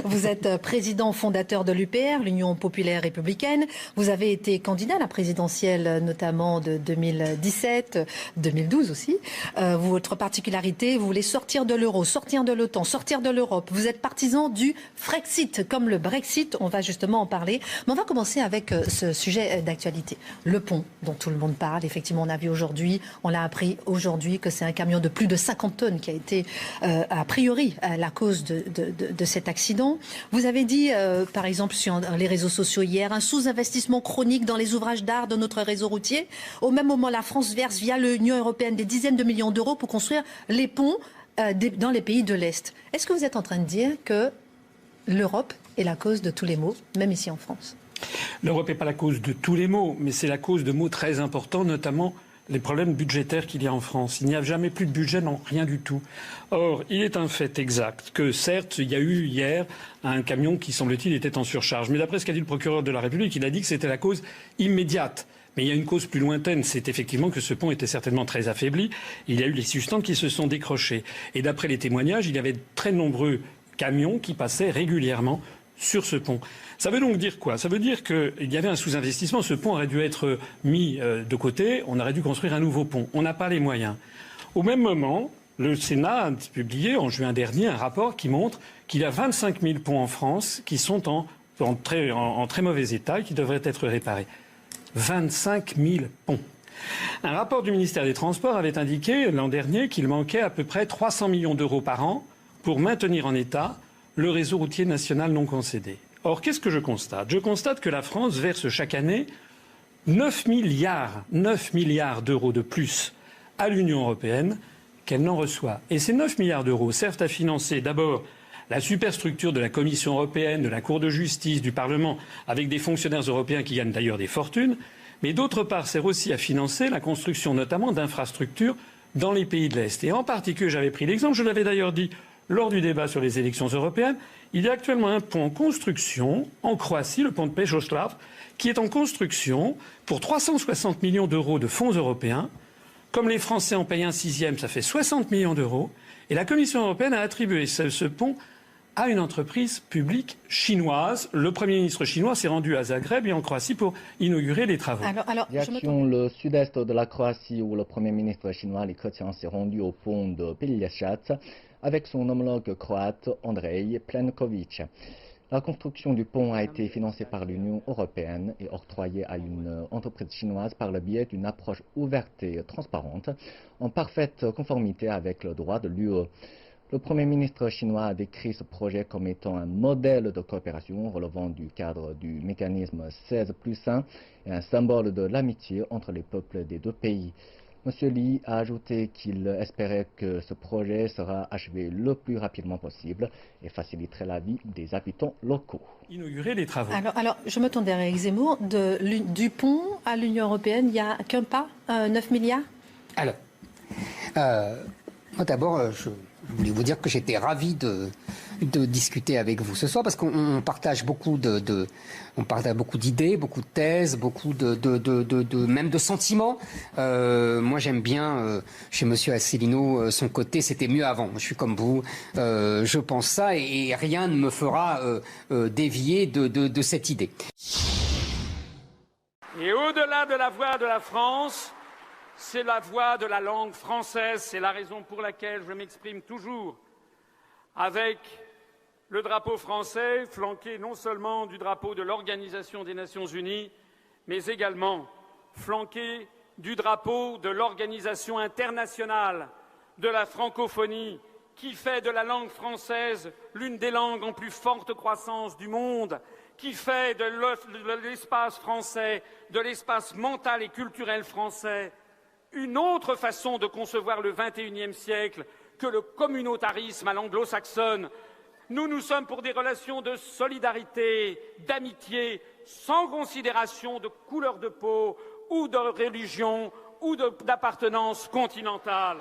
Vous êtes président fondateur de l'UPR, l'Union populaire républicaine. Vous avez été candidat à la présidentielle notamment de 2017, 2012 aussi. Votre particularité, vous voulez sortir de l'euro, sortir de l'OTAN, sortir de l'Europe. Vous êtes partisan du Frexit, comme le Brexit. On va justement en parler. Mais on va commencer avec ce sujet d'actualité. Le pont dont tout le monde parle. Effectivement, on a vu aujourd'hui, on l'a appris aujourd'hui que c'est un camion de plus de 50 tonnes qui a été, a priori, la cause de cet accident. Vous avez dit, par exemple, sur les réseaux sociaux hier, un sous-investissement chronique dans les ouvrages d'art de notre réseau routier. Au même moment, la France verse via l'Union européenne des dizaines de millions d'euros pour construire les ponts dans les pays de l'Est. Est-ce que vous êtes en train de dire que l'Europe est la cause de tous les maux, même ici en France? L'Europe n'est pas la cause de tous les maux, mais c'est la cause de maux très importants, notamment les problèmes budgétaires qu'il y a en France. Il n'y a jamais plus de budget, non, rien du tout. Or, il est un fait exact que, certes, il y a eu hier un camion qui, semble-t-il, était en surcharge. Mais d'après ce qu'a dit le procureur de la République, il a dit que c'était la cause immédiate. Mais il y a une cause plus lointaine, c'est effectivement que ce pont était certainement très affaibli. Il y a eu les substances qui se sont décrochées. Et d'après les témoignages, il y avait de très nombreux camions qui passaient régulièrement sur ce pont. Ça veut donc dire quoi? Ça veut dire qu'il y avait un sous-investissement. Ce pont aurait dû être mis de côté. On aurait dû construire un nouveau pont. On n'a pas les moyens. Au même moment, le Sénat a publié en juin dernier un rapport qui montre qu'il y a 25 000 ponts en France qui sont en très mauvais état et qui devraient être réparés. 25 000 ponts. Un rapport du ministère des Transports avait indiqué l'an dernier qu'il manquait à peu près 300 millions d'euros par an pour maintenir en état le réseau routier national non concédé. Or, qu'est-ce que je constate? Je constate que la France verse chaque année 9 milliards d'euros de plus à l'Union européenne qu'elle n'en reçoit. Et ces 9 milliards d'euros servent à financer d'abord la superstructure de la Commission européenne, de la Cour de justice, du Parlement, avec des fonctionnaires européens qui gagnent d'ailleurs des fortunes, mais d'autre part sert aussi à financer la construction notamment d'infrastructures dans les pays de l'Est. Et en particulier, j'avais pris l'exemple, je l'avais d'ailleurs dit lors du débat sur les élections européennes, il y a actuellement un pont en construction en Croatie, le pont de Pejoslav, qui est en construction pour 360 millions d'euros de fonds européens. Comme les Français en payent un sixième, ça fait 60 millions d'euros. Et la Commission européenne a attribué ce pont à une entreprise publique chinoise. Le Premier ministre chinois s'est rendu à Zagreb et en Croatie pour inaugurer les travaux. Direction le sud-est de la Croatie où le Premier ministre chinois Li Keqiang s'est rendu au pont de Pelješac avec son homologue croate Andrej Plenković. La construction du pont a été financée par l'Union européenne et octroyée à une entreprise chinoise par le biais d'une approche ouverte et transparente, en parfaite conformité avec le droit de l'UE. Le Premier ministre chinois a décrit ce projet comme étant un modèle de coopération relevant du cadre du mécanisme 16+1 et un symbole de l'amitié entre les peuples des deux pays. M. Li a ajouté qu'il espérait que ce projet sera achevé le plus rapidement possible et faciliterait la vie des habitants locaux. Inaugurer les travaux. Alors je me tourne vers Éric Zemmour. Du pont à l'Union européenne, il n'y a qu'un pas, 9 milliards? Alors, moi d'abord, je voulais vous dire que j'étais ravi de discuter avec vous ce soir parce qu'on partage beaucoup beaucoup d'idées, beaucoup de thèses, beaucoup même de sentiments. Moi, j'aime bien chez Monsieur Asselineau son côté. C'était mieux avant. Je suis comme vous. Je pense ça et rien ne me fera dévier de cette idée. Et au-delà de la voix de la France, c'est la voix de la langue française. C'est la raison pour laquelle je m'exprime toujours avec le drapeau français, flanqué non seulement du drapeau de l'Organisation des Nations Unies, mais également flanqué du drapeau de l'Organisation internationale de la francophonie, qui fait de la langue française l'une des langues en plus forte croissance du monde, qui fait de l'espace français, de l'espace mental et culturel français, une autre façon de concevoir le XXIe siècle que le communautarisme à l'anglo-saxonne. Nous sommes pour des relations de solidarité, d'amitié, sans considération de couleur de peau ou de religion ou d'appartenance continentale.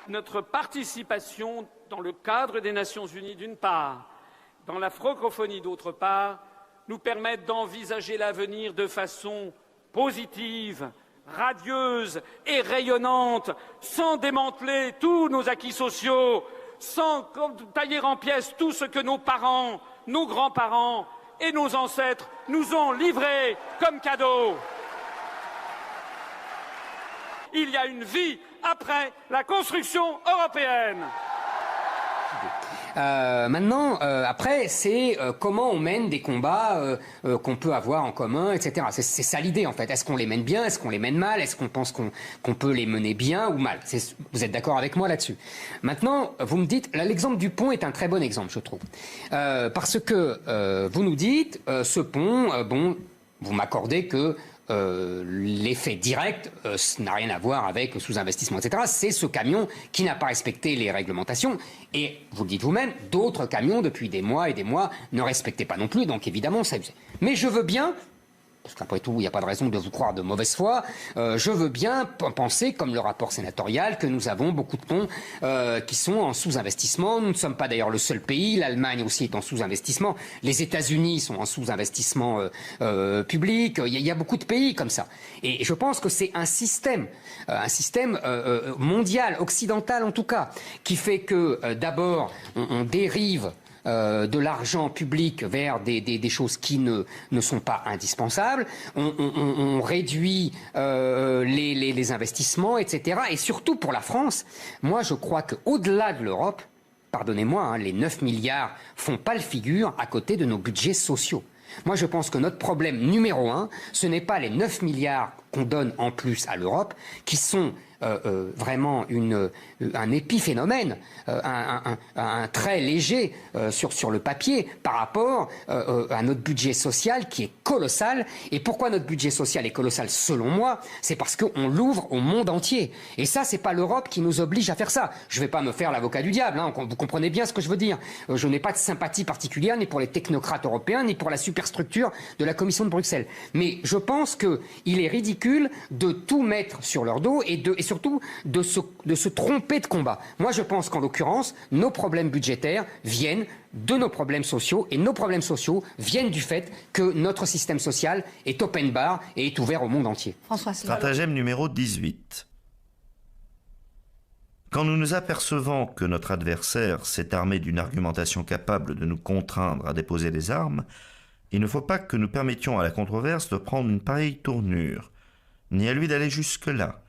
Notre participation dans le cadre des Nations Unies d'une part, dans la francophonie d'autre part, nous permettent d'envisager l'avenir de façon positive, radieuse et rayonnante, sans démanteler tous nos acquis sociaux, sans tailler en pièces tout ce que nos parents, nos grands-parents et nos ancêtres nous ont livré comme cadeau. Il y a une vie après la construction européenne. Après, c'est comment on mène des combats qu'on peut avoir en commun, etc. C'est ça l'idée, en fait. Est-ce qu'on les mène bien? Est-ce qu'on les mène mal? Est-ce qu'on pense qu'on peut les mener bien ou mal? Vous êtes d'accord avec moi là-dessus? Maintenant, vous me dites, là, l'exemple du pont est un très bon exemple, je trouve. Parce que vous nous dites, ce pont, bon, vous m'accordez que l'effet direct n'a rien à voir avec le sous-investissement, etc. C'est ce camion qui n'a pas respecté les réglementations. Et vous le dites vous-même, d'autres camions, depuis des mois et des mois, ne respectaient pas non plus. Donc évidemment, ça... Mais je veux bien... Parce qu'après tout, il n'y a pas de raison de vous croire de mauvaise foi. Je veux bien penser, comme le rapport sénatorial, que nous avons beaucoup de ponts qui sont en sous-investissement. Nous ne sommes pas d'ailleurs le seul pays. L'Allemagne aussi est en sous-investissement. Les États-Unis sont en sous-investissement public. Il y a beaucoup de pays comme ça. Et je pense que c'est un système mondial, occidental en tout cas, qui fait que d'abord, on dérive de l'argent public vers des choses qui ne sont pas indispensables, on réduit les investissements, etc. Et surtout pour la France, moi je crois qu'au-delà de l'Europe, pardonnez-moi, hein, les 9 milliards font pas le figure à côté de nos budgets sociaux. Moi je pense que notre problème numéro 1, ce n'est pas les 9 milliards qu'on donne en plus à l'Europe, qui sont vraiment un épiphénomène, un trait léger sur le papier par rapport à notre budget social qui est colossal. Et pourquoi notre budget social est colossal selon moi? C'est parce qu'on l'ouvre au monde entier. Et ça, c'est pas l'Europe qui nous oblige à faire ça. Je vais pas me faire l'avocat du diable, hein, vous comprenez bien ce que je veux dire. Je n'ai pas de sympathie particulière ni pour les technocrates européens, ni pour la superstructure de la Commission de Bruxelles. Mais je pense qu'il est ridicule de tout mettre sur leur dos et surtout de se tromper de combat. Moi, je pense qu'en l'occurrence, nos problèmes budgétaires viennent de nos problèmes sociaux, et nos problèmes sociaux viennent du fait que notre système social est open bar et est ouvert au monde entier. François Asselineau. Stratagème numéro 18. Quand nous nous apercevons que notre adversaire s'est armé d'une argumentation capable de nous contraindre à déposer des armes, il ne faut pas que nous permettions à la controverse de prendre une pareille tournure, ni à lui d'aller jusque-là,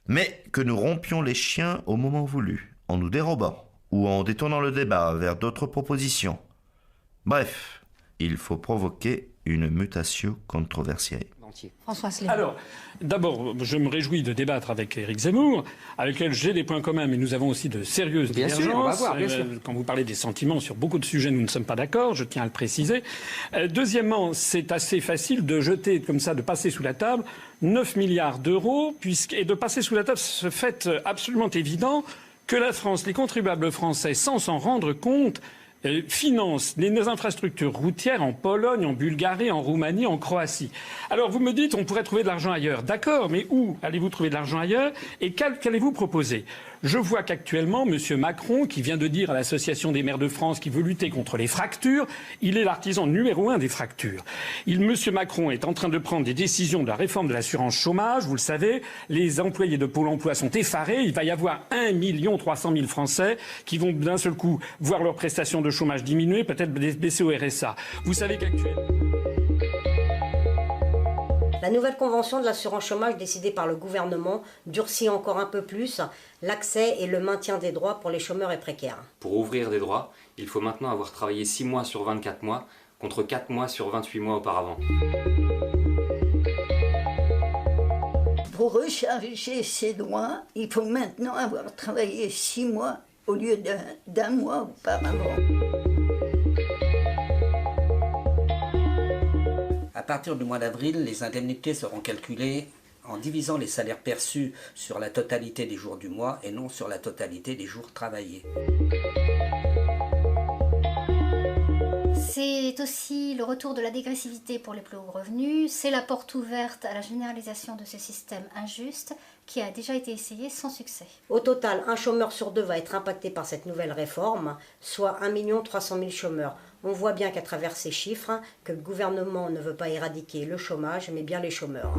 mais que nous rompions les chiens au moment voulu, en nous dérobant ou en détournant le débat vers d'autres propositions. Bref, il faut provoquer une mutatio controversiae. François Asselineau. Alors, d'abord, je me réjouis de débattre avec Éric Zemmour, avec lequel j'ai des points communs, mais nous avons aussi de sérieuses divergences. Bien sûr, on va voir, bien sûr. Quand vous parlez des sentiments, sur beaucoup de sujets, nous ne sommes pas d'accord, je tiens à le préciser. Deuxièmement, c'est assez facile de jeter comme ça, de passer sous la table 9 milliards d'euros, et de passer sous la table ce fait absolument évident que la France, les contribuables français, sans s'en rendre compte, finance les infrastructures routières en Pologne, en Bulgarie, en Roumanie, en Croatie. Alors vous me dites, on pourrait trouver de l'argent ailleurs. D'accord, mais où allez-vous trouver de l'argent ailleurs? Et qu'allez-vous proposer? Je vois qu'actuellement, M. Macron, qui vient de dire à l'Association des maires de France qu'il veut lutter contre les fractures, il est l'artisan numéro 1 des fractures. M. Macron est en train de prendre des décisions de la réforme de l'assurance chômage. Vous le savez, les employés de Pôle emploi sont effarés. Il va y avoir 1 300 000 Français qui vont d'un seul coup voir leurs prestations de chômage diminuer, peut-être baisser au RSA. Vous savez qu'actuellement... La nouvelle convention de l'assurance chômage décidée par le gouvernement durcit encore un peu plus l'accès et le maintien des droits pour les chômeurs et précaires. Pour ouvrir des droits, il faut maintenant avoir travaillé 6 mois sur 24 mois, contre 4 mois sur 28 mois auparavant. Pour recharger ces droits, il faut maintenant avoir travaillé 6 mois au lieu d'un mois auparavant. À partir du mois d'avril, les indemnités seront calculées en divisant les salaires perçus sur la totalité des jours du mois et non sur la totalité des jours travaillés. C'est aussi le retour de la dégressivité pour les plus hauts revenus. C'est la porte ouverte à la généralisation de ce système injuste qui a déjà été essayé sans succès. Au total, un chômeur sur 2 va être impacté par cette nouvelle réforme, soit 1 300 000 chômeurs. On voit bien qu'à travers ces chiffres, que le gouvernement ne veut pas éradiquer le chômage, mais bien les chômeurs.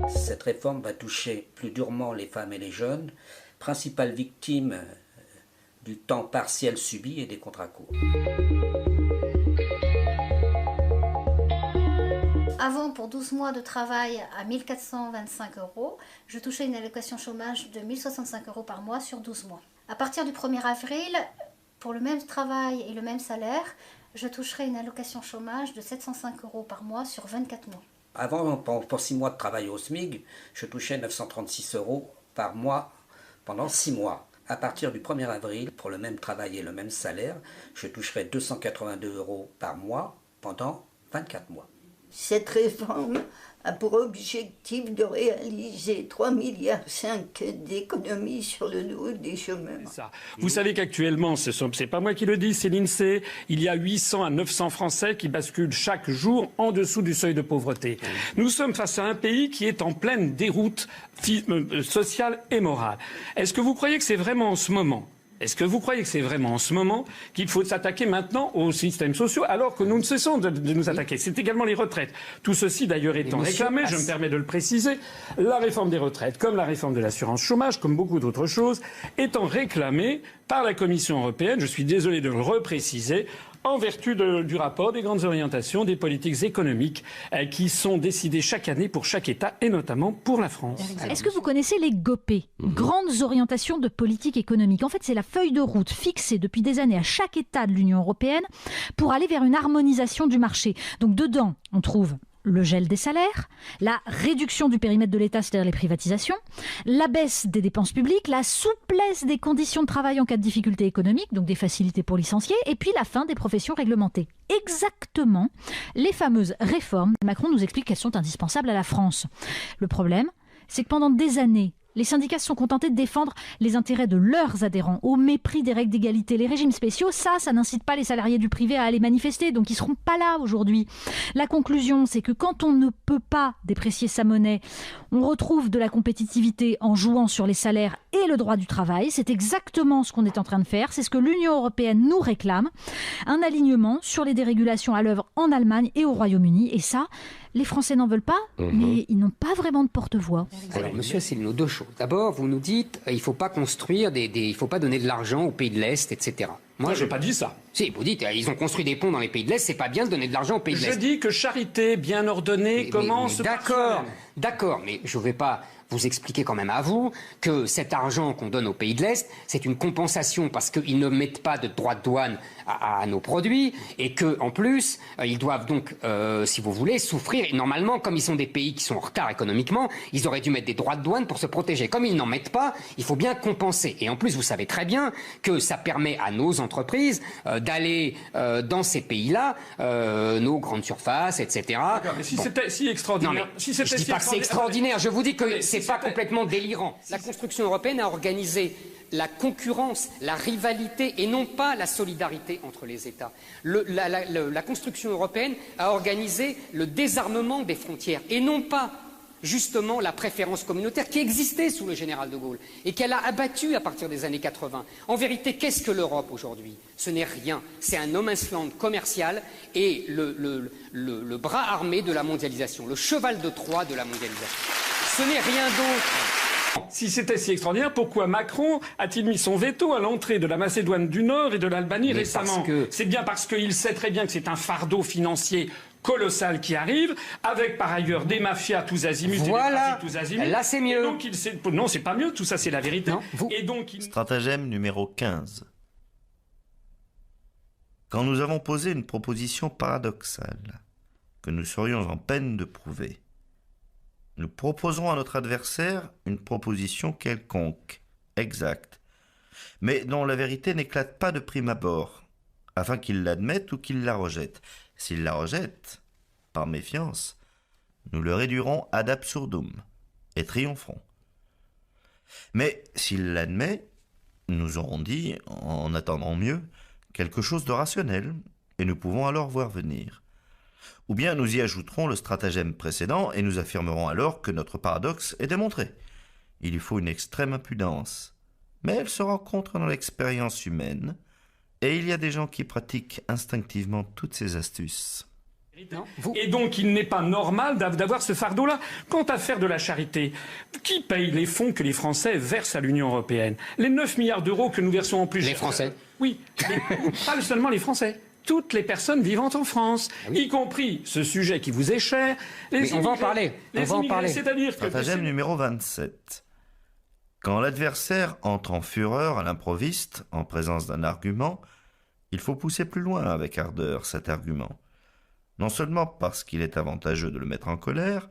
Cette cette réforme va toucher plus durement les femmes et les jeunes, principales victimes du temps partiel subi et des contrats courts. Avant, pour 12 mois de travail à 1 425 €, je touchais une allocation chômage de 1 065 € par mois sur 12 mois. À partir du 1er avril, pour le même travail et le même salaire, je toucherai une allocation chômage de 705 € par mois sur 24 mois. Avant, pour 6 mois de travail au SMIC, je touchais 936 € par mois pendant 6 mois. À partir du 1er avril, pour le même travail et le même salaire, je toucherai 282 € par mois pendant 24 mois. Cette réforme a pour objectif de réaliser 3,5 milliards d'économies sur le dos des chômeurs. Vous savez qu'actuellement, c'est pas moi qui le dis, c'est l'INSEE, il y a 800 à 900 Français qui basculent chaque jour en dessous du seuil de pauvreté. Nous sommes face à un pays qui est en pleine déroute sociale et morale. Est-ce que vous croyez que c'est vraiment en ce moment qu'il faut s'attaquer maintenant aux systèmes sociaux alors que nous ne cessons de nous attaquer? C'est également les retraites. Tout ceci d'ailleurs étant réclamé, je me permets de le préciser, la réforme des retraites, comme la réforme de l'assurance chômage, comme beaucoup d'autres choses, étant réclamée par la Commission européenne, je suis désolé de le repréciser, en vertu du rapport des grandes orientations des politiques économiques qui sont décidées chaque année pour chaque État et notamment pour la France. Est-ce que vous connaissez les GOPÉ, grandes orientations de politique économique? En fait, c'est la feuille de route fixée depuis des années à chaque État de l'Union européenne pour aller vers une harmonisation du marché. Donc dedans, on trouve le gel des salaires, la réduction du périmètre de l'État, c'est-à-dire les privatisations, la baisse des dépenses publiques, la souplesse des conditions de travail en cas de difficultés économiques, donc des facilités pour licencier, et puis la fin des professions réglementées. Exactement les fameuses réformes. Macron nous explique qu'elles sont indispensables à la France. Le problème, c'est que pendant des années, les syndicats se sont contentés de défendre les intérêts de leurs adhérents au mépris des règles d'égalité. Les régimes spéciaux, ça n'incite pas les salariés du privé à aller manifester, donc ils ne seront pas là aujourd'hui. La conclusion, c'est que quand on ne peut pas déprécier sa monnaie, on retrouve de la compétitivité en jouant sur les salaires et le droit du travail. C'est exactement ce qu'on est en train de faire. C'est ce que l'Union européenne nous réclame. Un alignement sur les dérégulations à l'œuvre en Allemagne et au Royaume-Uni. Et ça, les Français n'en veulent pas, mais ils n'ont pas vraiment de porte-voix. Alors, monsieur Asselineau, deux choses. D'abord, vous nous dites il ne faut pas construire il faut pas donner de l'argent aux pays de l'Est, etc. Moi, je n'ai pas dit ça. Si, vous dites ils ont construit des ponts dans les pays de l'Est, c'est pas bien de donner de l'argent aux pays de l'Est. Je dis que charité bien ordonnée commence par soi-même. D'accord, mais je ne vais pas vous expliquer quand même à vous que cet argent qu'on donne aux pays de l'Est, c'est une compensation parce qu'ils ne mettent pas de droits de douane à nos produits et qu'en plus, ils doivent donc, si vous voulez, souffrir. Et normalement, comme ils sont des pays qui sont en retard économiquement, ils auraient dû mettre des droits de douane pour se protéger. Comme ils n'en mettent pas, il faut bien compenser. Et en plus, vous savez très bien que ça permet à nos entreprises d'aller dans ces pays-là, nos grandes surfaces, etc. Mais si c'était si extraordinaire... je ne dis pas que c'est extraordinaire, je vous dis que c'est pas complètement délirant. La construction européenne a organisé la concurrence, la rivalité et non pas la solidarité entre les États. La construction européenne a organisé le désarmement des frontières et non pas justement la préférence communautaire qui existait sous le général de Gaulle et qu'elle a abattue à partir des années 80. En vérité, qu'est-ce que l'Europe aujourd'hui? Ce n'est rien. C'est un no man's land commercial et le bras armé de la mondialisation, le cheval de Troie de la mondialisation. Ce n'est rien d'autre. Si c'était si extraordinaire, pourquoi Macron a-t-il mis son veto à l'entrée de la Macédoine du Nord et de l'Albanie récemment? C'est bien parce qu'il sait très bien que c'est un fardeau financier colossal qui arrive, avec par ailleurs des mafias tous azimuts, voilà. tous azimuts. Là c'est mieux. Donc, non, c'est pas mieux, tout ça c'est la vérité. Et donc, Stratagème numéro 15. Quand nous avons posé une proposition paradoxale, que nous serions en peine de prouver, nous proposerons à notre adversaire une proposition quelconque, exacte, mais dont la vérité n'éclate pas de prime abord, afin qu'il l'admette ou qu'il la rejette. S'il la rejette, par méfiance, nous le réduirons ad absurdum et triompherons. Mais s'il l'admet, nous aurons dit, en attendant mieux, quelque chose de rationnel, et nous pouvons alors voir venir. Ou bien nous y ajouterons le stratagème précédent et nous affirmerons alors que notre paradoxe est démontré. Il lui faut une extrême impudence, mais elle se rencontre dans l'expérience humaine, et il y a des gens qui pratiquent instinctivement toutes ces astuces. Et donc, il n'est pas normal d'avoir ce fardeau-là. Quant à faire de la charité, qui paye les fonds que les Français versent à l'Union européenne? Les 9 milliards d'euros que nous versons en plus. Les Français? Oui, pas seulement les Français. Toutes les personnes vivant en France, y compris ce sujet qui vous est cher. Mais on va en parler. C'est-à-dire que... Stratagème numéro 27. Quand l'adversaire entre en fureur à l'improviste, en présence d'un argument, il faut pousser plus loin avec ardeur cet argument. Non seulement parce qu'il est avantageux de le mettre en colère,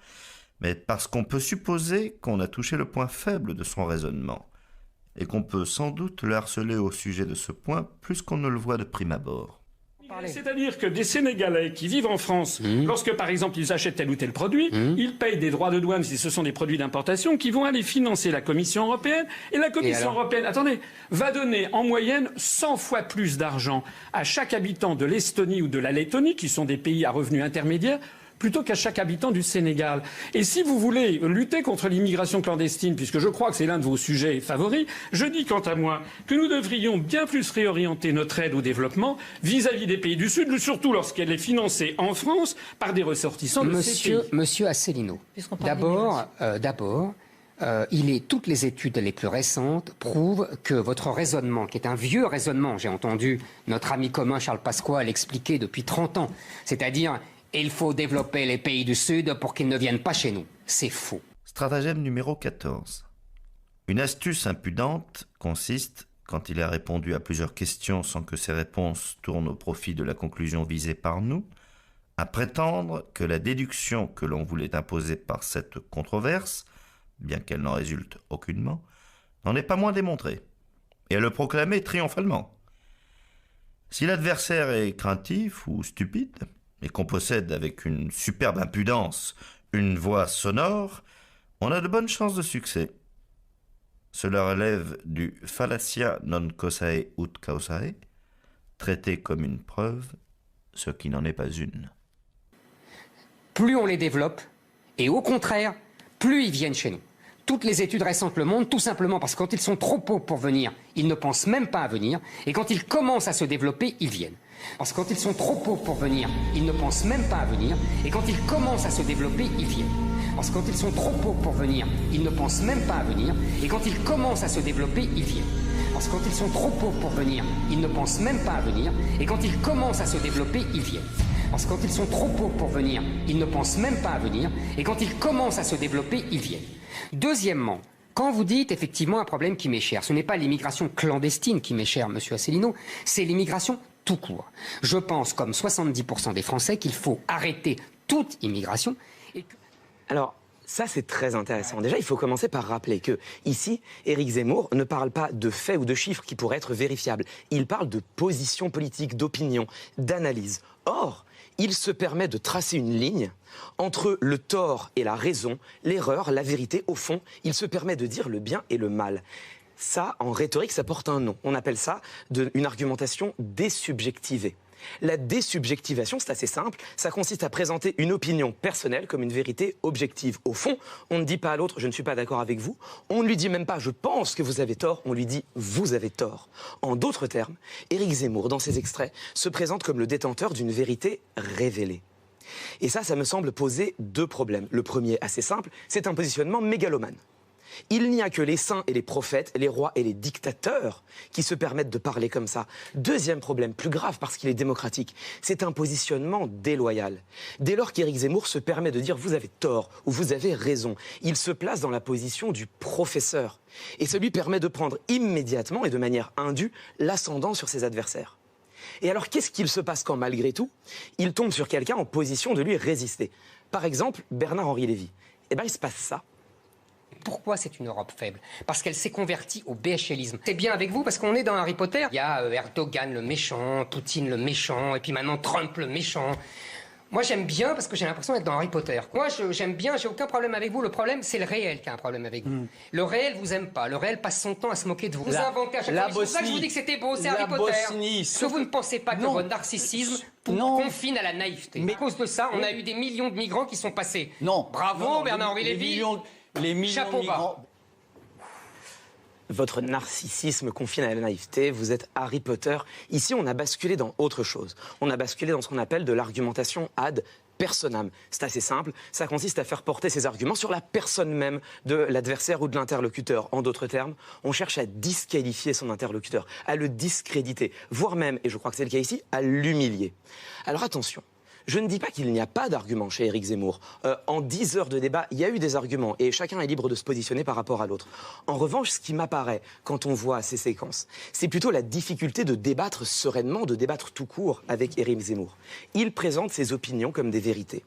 mais parce qu'on peut supposer qu'on a touché le point faible de son raisonnement, et qu'on peut sans doute le harceler au sujet de ce point plus qu'on ne le voit de prime abord. C'est-à-dire que des Sénégalais qui vivent en France, lorsque par exemple ils achètent tel ou tel produit, ils payent des droits de douane si ce sont des produits d'importation qui vont aller financer la Commission européenne. Et la Commission européenne, va donner en moyenne 100 fois plus d'argent à chaque habitant de l'Estonie ou de la Lettonie, qui sont des pays à revenus intermédiaires, plutôt qu'à chaque habitant du Sénégal. Et si vous voulez lutter contre l'immigration clandestine, puisque je crois que c'est l'un de vos sujets favoris, je dis quant à moi que nous devrions bien plus réorienter notre aide au développement vis-à-vis des pays du Sud, surtout lorsqu'elle est financée en France par des ressortissants de ces pays. Monsieur Asselineau, d'abord, toutes les études les plus récentes prouvent que votre raisonnement, qui est un vieux raisonnement, j'ai entendu notre ami commun Charles Pasqua l'expliquer depuis 30 ans, c'est-à-dire il faut développer les pays du Sud pour qu'ils ne viennent pas chez nous. C'est faux. Stratagème numéro 14. Une astuce impudente consiste, quand il a répondu à plusieurs questions sans que ces réponses tournent au profit de la conclusion visée par nous, à prétendre que la déduction que l'on voulait imposer par cette controverse, bien qu'elle n'en résulte aucunement, n'en est pas moins démontrée, et à le proclamer triomphalement. Si l'adversaire est craintif ou stupide, et qu'on possède avec une superbe impudence une voix sonore, on a de bonnes chances de succès. Cela relève du fallacia non causae ut causae, traiter comme une preuve ce qui n'en est pas une. Plus on les développe, et au contraire, plus ils viennent chez nous. Toutes les études récentes le montrent, tout simplement parce que quand ils sont trop pauvres pour venir, ils ne pensent même pas à venir, et quand ils commencent à se développer, ils viennent. Parce que quand ils sont trop pauvres pour venir, ils ne pensent même pas à venir, et quand ils commencent à se développer, ils viennent. Parce que quand ils sont trop pauvres pour venir, ils ne pensent même pas à venir, et quand ils commencent à se développer, ils viennent. Parce que quand ils sont trop pauvres pour venir, ils ne pensent même pas à venir, et quand ils commencent à se développer, ils viennent. Parce que quand ils sont trop pauvres pour venir, ils ne pensent même pas à venir, et quand ils commencent à se développer, ils viennent. Deuxièmement, quand vous dites effectivement un problème qui m'est cher, ce n'est pas l'immigration clandestine qui m'est chère, monsieur Asselineau, c'est l'immigration tout court. Je pense, comme 70% des Français, qu'il faut arrêter toute immigration. Alors, ça c'est très intéressant. Déjà, il faut commencer par rappeler que, ici, Éric Zemmour ne parle pas de faits ou de chiffres qui pourraient être vérifiables. Il parle de position politique, d'opinion, d'analyse. Or, il se permet de tracer une ligne entre le tort et la raison, l'erreur, la vérité. Au fond, il se permet de dire le bien et le mal. Ça, en rhétorique, ça porte un nom. On appelle ça une argumentation désubjectivée. La désubjectivation, c'est assez simple. Ça consiste à présenter une opinion personnelle comme une vérité objective. Au fond, on ne dit pas à l'autre « je ne suis pas d'accord avec vous ». On ne lui dit même pas « je pense que vous avez tort ». On lui dit « vous avez tort ». En d'autres termes, Éric Zemmour, dans ses extraits, se présente comme le détenteur d'une vérité révélée. Et ça me semble poser deux problèmes. Le premier, assez simple, c'est un positionnement mégalomane. Il n'y a que les saints et les prophètes, les rois et les dictateurs qui se permettent de parler comme ça. Deuxième problème, plus grave parce qu'il est démocratique, c'est un positionnement déloyal. Dès lors qu'Éric Zemmour se permet de dire « vous avez tort » ou « vous avez raison », il se place dans la position du professeur. Et ça lui permet de prendre immédiatement et de manière indue l'ascendant sur ses adversaires. Et alors, qu'est-ce qu'il se passe quand, malgré tout, il tombe sur quelqu'un en position de lui résister? Par exemple, Bernard-Henri Lévy. Eh bien, il se passe ça. Pourquoi c'est une Europe faible? Parce qu'elle s'est convertie au BHLisme. C'est bien avec vous parce qu'on est dans Harry Potter. Il y a Erdogan le méchant, Poutine le méchant, et puis maintenant Trump le méchant. Moi j'aime bien parce que j'ai l'impression d'être dans Harry Potter. Moi j'aime bien, j'ai aucun problème avec vous. Le problème c'est le réel qui a un problème avec vous. Le réel vous aime pas. Le réel passe son temps à se moquer de vous. Vous inventez à chaque fois. C'est pour ça que je vous dis que c'était beau, c'est Harry Potter. Est-ce que vous ne pensez pas que votre narcissisme confine à la naïveté? Mais à cause de ça, on a eu des millions de migrants qui sont passés. Non. Bravo Bernard-Henri Lévy. Les millions de migrants. Votre narcissisme confine à la naïveté, vous êtes Harry Potter. Ici, on a basculé dans autre chose. On a basculé dans ce qu'on appelle de l'argumentation ad personam. C'est assez simple, ça consiste à faire porter ses arguments sur la personne même de l'adversaire ou de l'interlocuteur. En d'autres termes, on cherche à disqualifier son interlocuteur, à le discréditer, voire même, et je crois que c'est le cas ici, à l'humilier. Alors attention. Je ne dis pas qu'il n'y a pas d'arguments chez Éric Zemmour. En 10 heures de débat, il y a eu des arguments et chacun est libre de se positionner par rapport à l'autre. En revanche, ce qui m'apparaît quand on voit ces séquences, c'est plutôt la difficulté de débattre sereinement, de débattre tout court avec Éric Zemmour. Il présente ses opinions comme des vérités.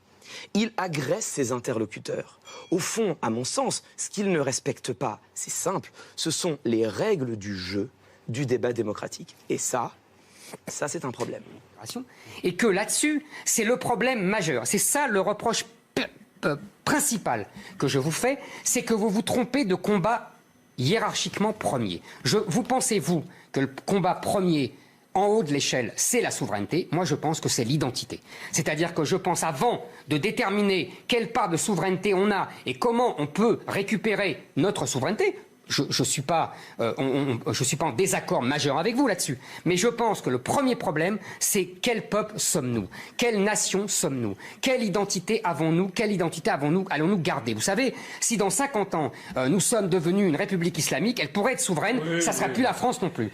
Il agresse ses interlocuteurs. Au fond, à mon sens, ce qu'il ne respecte pas, c'est simple, ce sont les règles du jeu, du débat démocratique. Et ça c'est un problème. Et que là-dessus, c'est le problème majeur. C'est ça le reproche principal que je vous fais, c'est que vous vous trompez de combat hiérarchiquement premier. Vous pensez, vous, que le combat premier en haut de l'échelle, c'est la souveraineté. Moi, je pense que c'est l'identité. C'est-à-dire que je pense, avant de déterminer quelle part de souveraineté on a et comment on peut récupérer notre souveraineté, je suis pas en désaccord majeur avec vous là-dessus. Mais je pense que le premier problème, c'est quel peuple sommes-nous? Quelle nation sommes-nous? Quelle identité avons-nous? Quelle identité allons-nous garder? Vous savez, si dans 50 ans, nous sommes devenus une république islamique, elle pourrait être souveraine, ça ne sera plus la France non plus.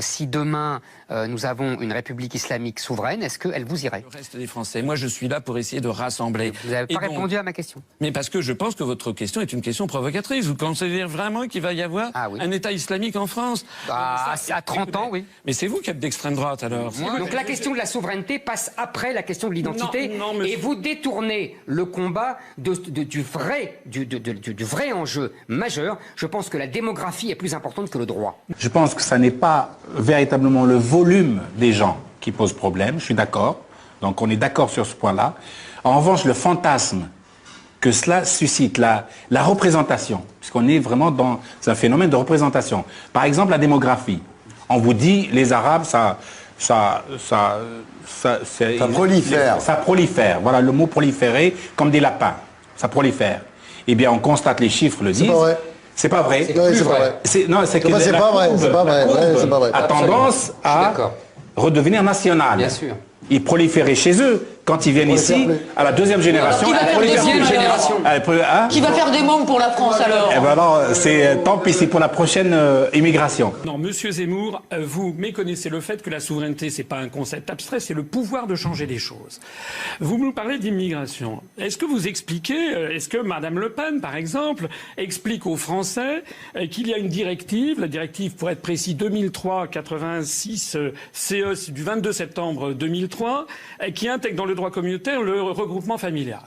Si demain, nous avons une république islamique souveraine, est-ce qu'elle vous irait? Le reste des Français. Moi, je suis là pour essayer de rassembler. Vous n'avez pas répondu à ma question. Mais parce que je pense que votre question est une question provocatrice. Vous considérez vraiment qu'il va y avoir un État islamique en France? À 30 ans, oui. Mais c'est vous qui êtes d'extrême droite, alors. Donc la question de la souveraineté passe après la question de l'identité. Et vous détournez le combat du vrai enjeu majeur. Je pense que la démographie est plus importante que le droit. Je pense que ça n'est pas véritablement le volume des gens qui pose problème, je suis d'accord. Donc on est d'accord sur ce point-là. En revanche, le fantasme que cela suscite, la représentation, puisqu'on est vraiment dans un phénomène de représentation. Par exemple, la démographie. On vous dit, les Arabes, ça prolifère. Ça prolifère. Voilà, le mot proliférer, comme des lapins. Ça prolifère. Eh bien, on constate, les chiffres le disent. C'est pas vrai. C'est pas vrai. Non, c'est que c'est pas vrai. C'est pas vrai. C'est pas vrai. A tendance à redevenir national. Bien sûr. Ils proliféraient chez eux. Quand ils viennent ici, à la deuxième génération, qui va faire des mômes pour la France alors? Eh ben alors, c'est tant pis, c'est pour la prochaine immigration. Non, Monsieur Zemmour, vous méconnaissez le fait que la souveraineté, c'est pas un concept abstrait, c'est le pouvoir de changer les choses. Vous nous parlez d'immigration. Est-ce que vous expliquez, est-ce que Madame Le Pen, par exemple, explique aux Français qu'il y a une directive, la directive, pour être précis, 2003-86 CE du 22 septembre 2003, qui intègre dans le droit communautaire le regroupement familial?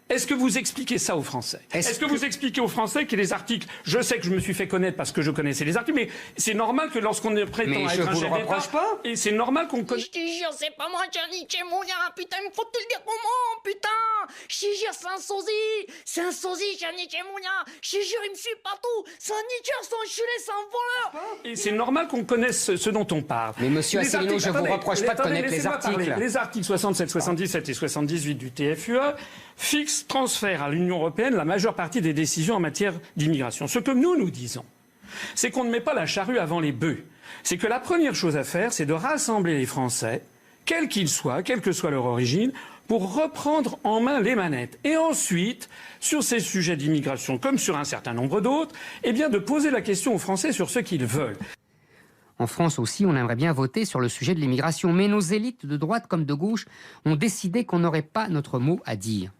Est-ce que vous expliquez ça aux Français? Est-ce que vous expliquez aux Français que les articles... Je sais que je me suis fait connaître parce que je connaissais les articles, mais c'est normal que lorsqu'on prétend être un chef d'État... Et c'est normal qu'on... Je te jure, c'est pas moi, Charlie Tchemouna, putain, il faut te le dire comment, putain. Je te jure, c'est un sosie. C'est un sosie, Charlie Tchemouna. Je te jure, il me suit partout. C'est un niqueur, c'est un enculé, c'est un voleur. Et c'est normal qu'on connaisse ce dont on parle. Mais monsieur Asselineau, je vous reproche pas de connaître les articles. Les articles 67, 77 et 78 du TFUE transfèrent à l'Union européenne la majeure partie des décisions en matière d'immigration. Ce que nous disons, c'est qu'on ne met pas la charrue avant les bœufs. C'est que la première chose à faire, c'est de rassembler les Français, quels qu'ils soient, quelle que soit leur origine, pour reprendre en main les manettes. Et ensuite, sur ces sujets d'immigration, comme sur un certain nombre d'autres, eh bien de poser la question aux Français sur ce qu'ils veulent. En France aussi, on aimerait bien voter sur le sujet de l'immigration, mais nos élites de droite comme de gauche ont décidé qu'on n'aurait pas notre mot à dire.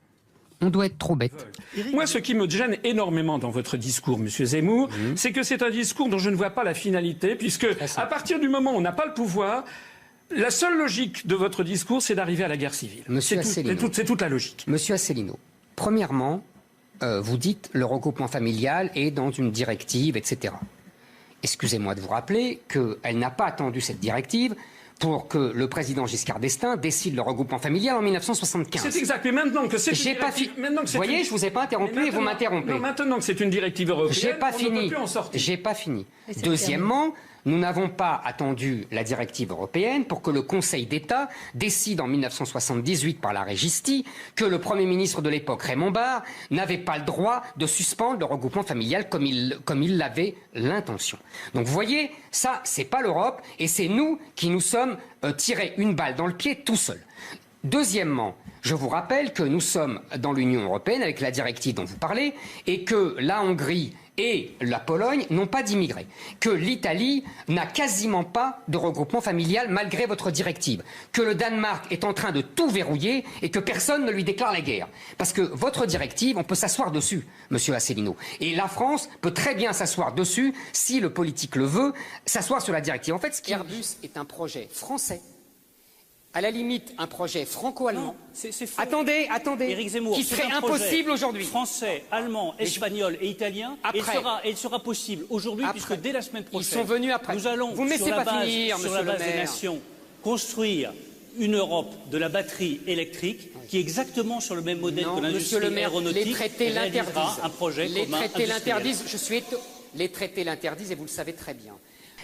On doit être trop bête. Moi, ce qui me gêne énormément dans votre discours, Monsieur Zemmour, c'est que c'est un discours dont je ne vois pas la finalité, puisque à partir du moment où on n'a pas le pouvoir, la seule logique de votre discours, c'est d'arriver à la guerre civile. C'est toute la logique. Monsieur Asselineau, premièrement, vous dites le regroupement familial est dans une directive, etc. Excusez-moi de vous rappeler qu'elle n'a pas attendu cette directive pour que le président Giscard d'Estaing décide le regroupement familial en 1975. C'est exact, mais maintenant que c'est une directive... Vous voyez, je ne vous ai pas interrompu et vous m'interrompez. Non, maintenant que c'est une directive européenne, on ne peut plus en sortir. J'ai pas fini. Deuxièmement, Nous n'avons pas attendu la directive européenne pour que le Conseil d'État décide en 1978 par la Régistie que le Premier ministre de l'époque, Raymond Barre, n'avait pas le droit de suspendre le regroupement familial comme il l'avait l'intention. Donc vous voyez, ça, c'est pas l'Europe et c'est nous qui nous sommes tirés une balle dans le pied tout seuls. Deuxièmement, je vous rappelle que nous sommes dans l'Union européenne avec la directive dont vous parlez et que la Hongrie et la Pologne n'ont pas d'immigrés, que l'Italie n'a quasiment pas de regroupement familial malgré votre directive, que le Danemark est en train de tout verrouiller et que personne ne lui déclare la guerre. Parce que votre directive, on peut s'asseoir dessus, monsieur Asselineau. Et la France peut très bien s'asseoir dessus, si le politique le veut, s'asseoir sur la directive. En fait, Airbus est un projet français. À la limite, un projet franco-allemand. Attendez, Éric Zemmour, qui serait impossible aujourd'hui. Français, allemand, espagnol et italien. Après. Et il sera possible aujourd'hui, puisque dès la semaine prochaine, ils sont venus après. Nous allons, vous sur la base, finir, sur la base des nations, construire une Europe de la batterie électrique qui est exactement sur le même modèle que l'industrie aéronautique. Les traités l'interdisent. Un projet les commun traités industriel. l'interdisent. Les traités l'interdisent et vous le savez très bien.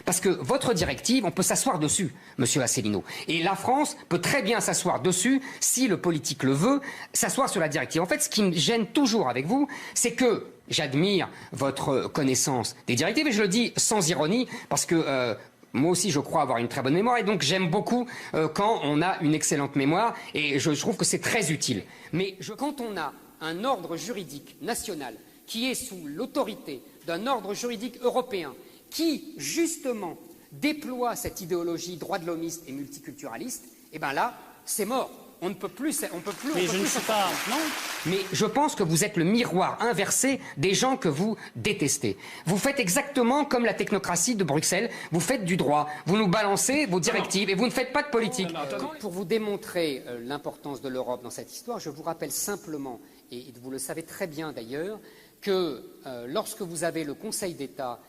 Parce que votre directive, on peut s'asseoir dessus, monsieur Asselineau. Et la France peut très bien s'asseoir dessus, si le politique le veut, s'asseoir sur la directive. En fait, ce qui me gêne toujours avec vous, c'est que j'admire votre connaissance des directives, et je le dis sans ironie, parce que moi aussi, je crois avoir une très bonne mémoire, et donc j'aime beaucoup quand on a une excellente mémoire, et je trouve que c'est très utile. Mais quand on a un ordre juridique national qui est sous l'autorité d'un ordre juridique européen, qui, justement, déploie cette idéologie droit de l'hommiste et multiculturaliste, et bien là, c'est mort. On ne peut plus. Mais je ne sais pas. Non. Mais je pense que vous êtes le miroir inversé des gens que vous détestez. Vous faites exactement comme la technocratie de Bruxelles. Vous faites du droit. Vous nous balancez vos directives et vous ne faites pas de politique. Pour vous démontrer l'importance de l'Europe dans cette histoire, je vous rappelle simplement, et vous le savez très bien d'ailleurs, que lorsque vous avez le Conseil d'État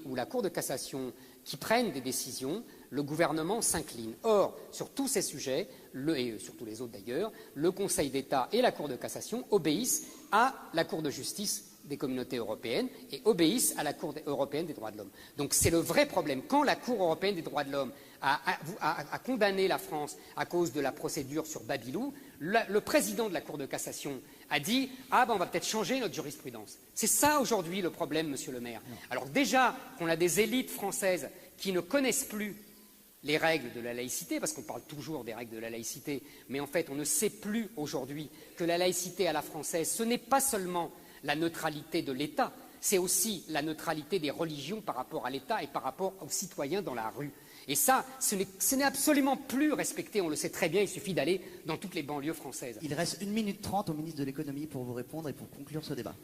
ou la Cour de cassation qui prennent des décisions, le gouvernement s'incline. Or, sur tous ces sujets, et sur tous les autres d'ailleurs, le Conseil d'État et la Cour de cassation obéissent à la Cour de justice des communautés européennes et obéissent à la Cour européenne des droits de l'homme. Donc c'est le vrai problème. Quand la Cour européenne des droits de l'homme a condamné la France à cause de la procédure sur Babylou, le président de la Cour de cassation a dit « Ah ben on va peut-être changer notre jurisprudence ». C'est ça aujourd'hui le problème, monsieur le maire. Alors déjà qu'on a des élites françaises qui ne connaissent plus les règles de la laïcité, parce qu'on parle toujours des règles de la laïcité, mais en fait on ne sait plus aujourd'hui que la laïcité à la française, ce n'est pas seulement la neutralité de l'État, c'est aussi la neutralité des religions par rapport à l'État et par rapport aux citoyens dans la rue. Et ça, ce n'est absolument plus respecté, on le sait très bien, il suffit d'aller dans toutes les banlieues françaises. Il reste 1 minute 30 au ministre de l'économie pour vous répondre et pour conclure ce débat.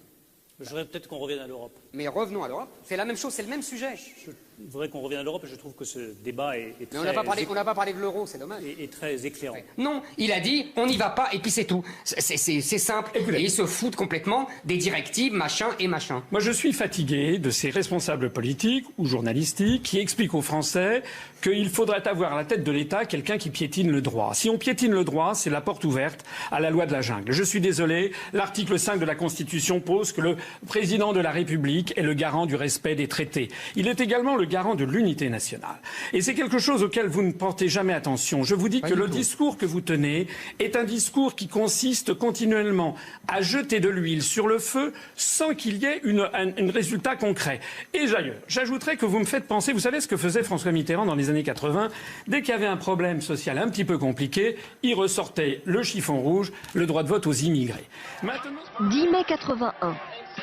Je voudrais peut-être qu'on revienne à l'Europe. Mais revenons à l'Europe, c'est la même chose, c'est le même sujet. Je voudrais qu'on revienne à l'Europe et je trouve que ce débat est très... Mais on n'a pas parlé de l'euro, c'est dommage. Et très éclairant. Ouais. Non, il a dit, on n'y va pas et puis c'est tout. C'est simple. Et ils se foutent complètement des directives, machin et machin. Moi, je suis fatigué de ces responsables politiques ou journalistiques qui expliquent aux Français qu'il faudrait avoir à la tête de l'État quelqu'un qui piétine le droit. Si on piétine le droit, c'est la porte ouverte à la loi de la jungle. Je suis désolé, l'article 5 de la Constitution pose que le président de la République est le garant du respect des traités. Il est également le garant de l'unité nationale. Et c'est quelque chose auquel vous ne portez jamais attention. Je vous dis que le discours que vous tenez est un discours qui consiste continuellement à jeter de l'huile sur le feu sans qu'il y ait un résultat concret. Et d'ailleurs, j'ajouterais que vous me faites penser, vous savez ce que faisait François Mitterrand dans les années 80, dès qu'il y avait un problème social un petit peu compliqué, il ressortait le chiffon rouge, le droit de vote aux immigrés. Maintenant... 10 mai 81,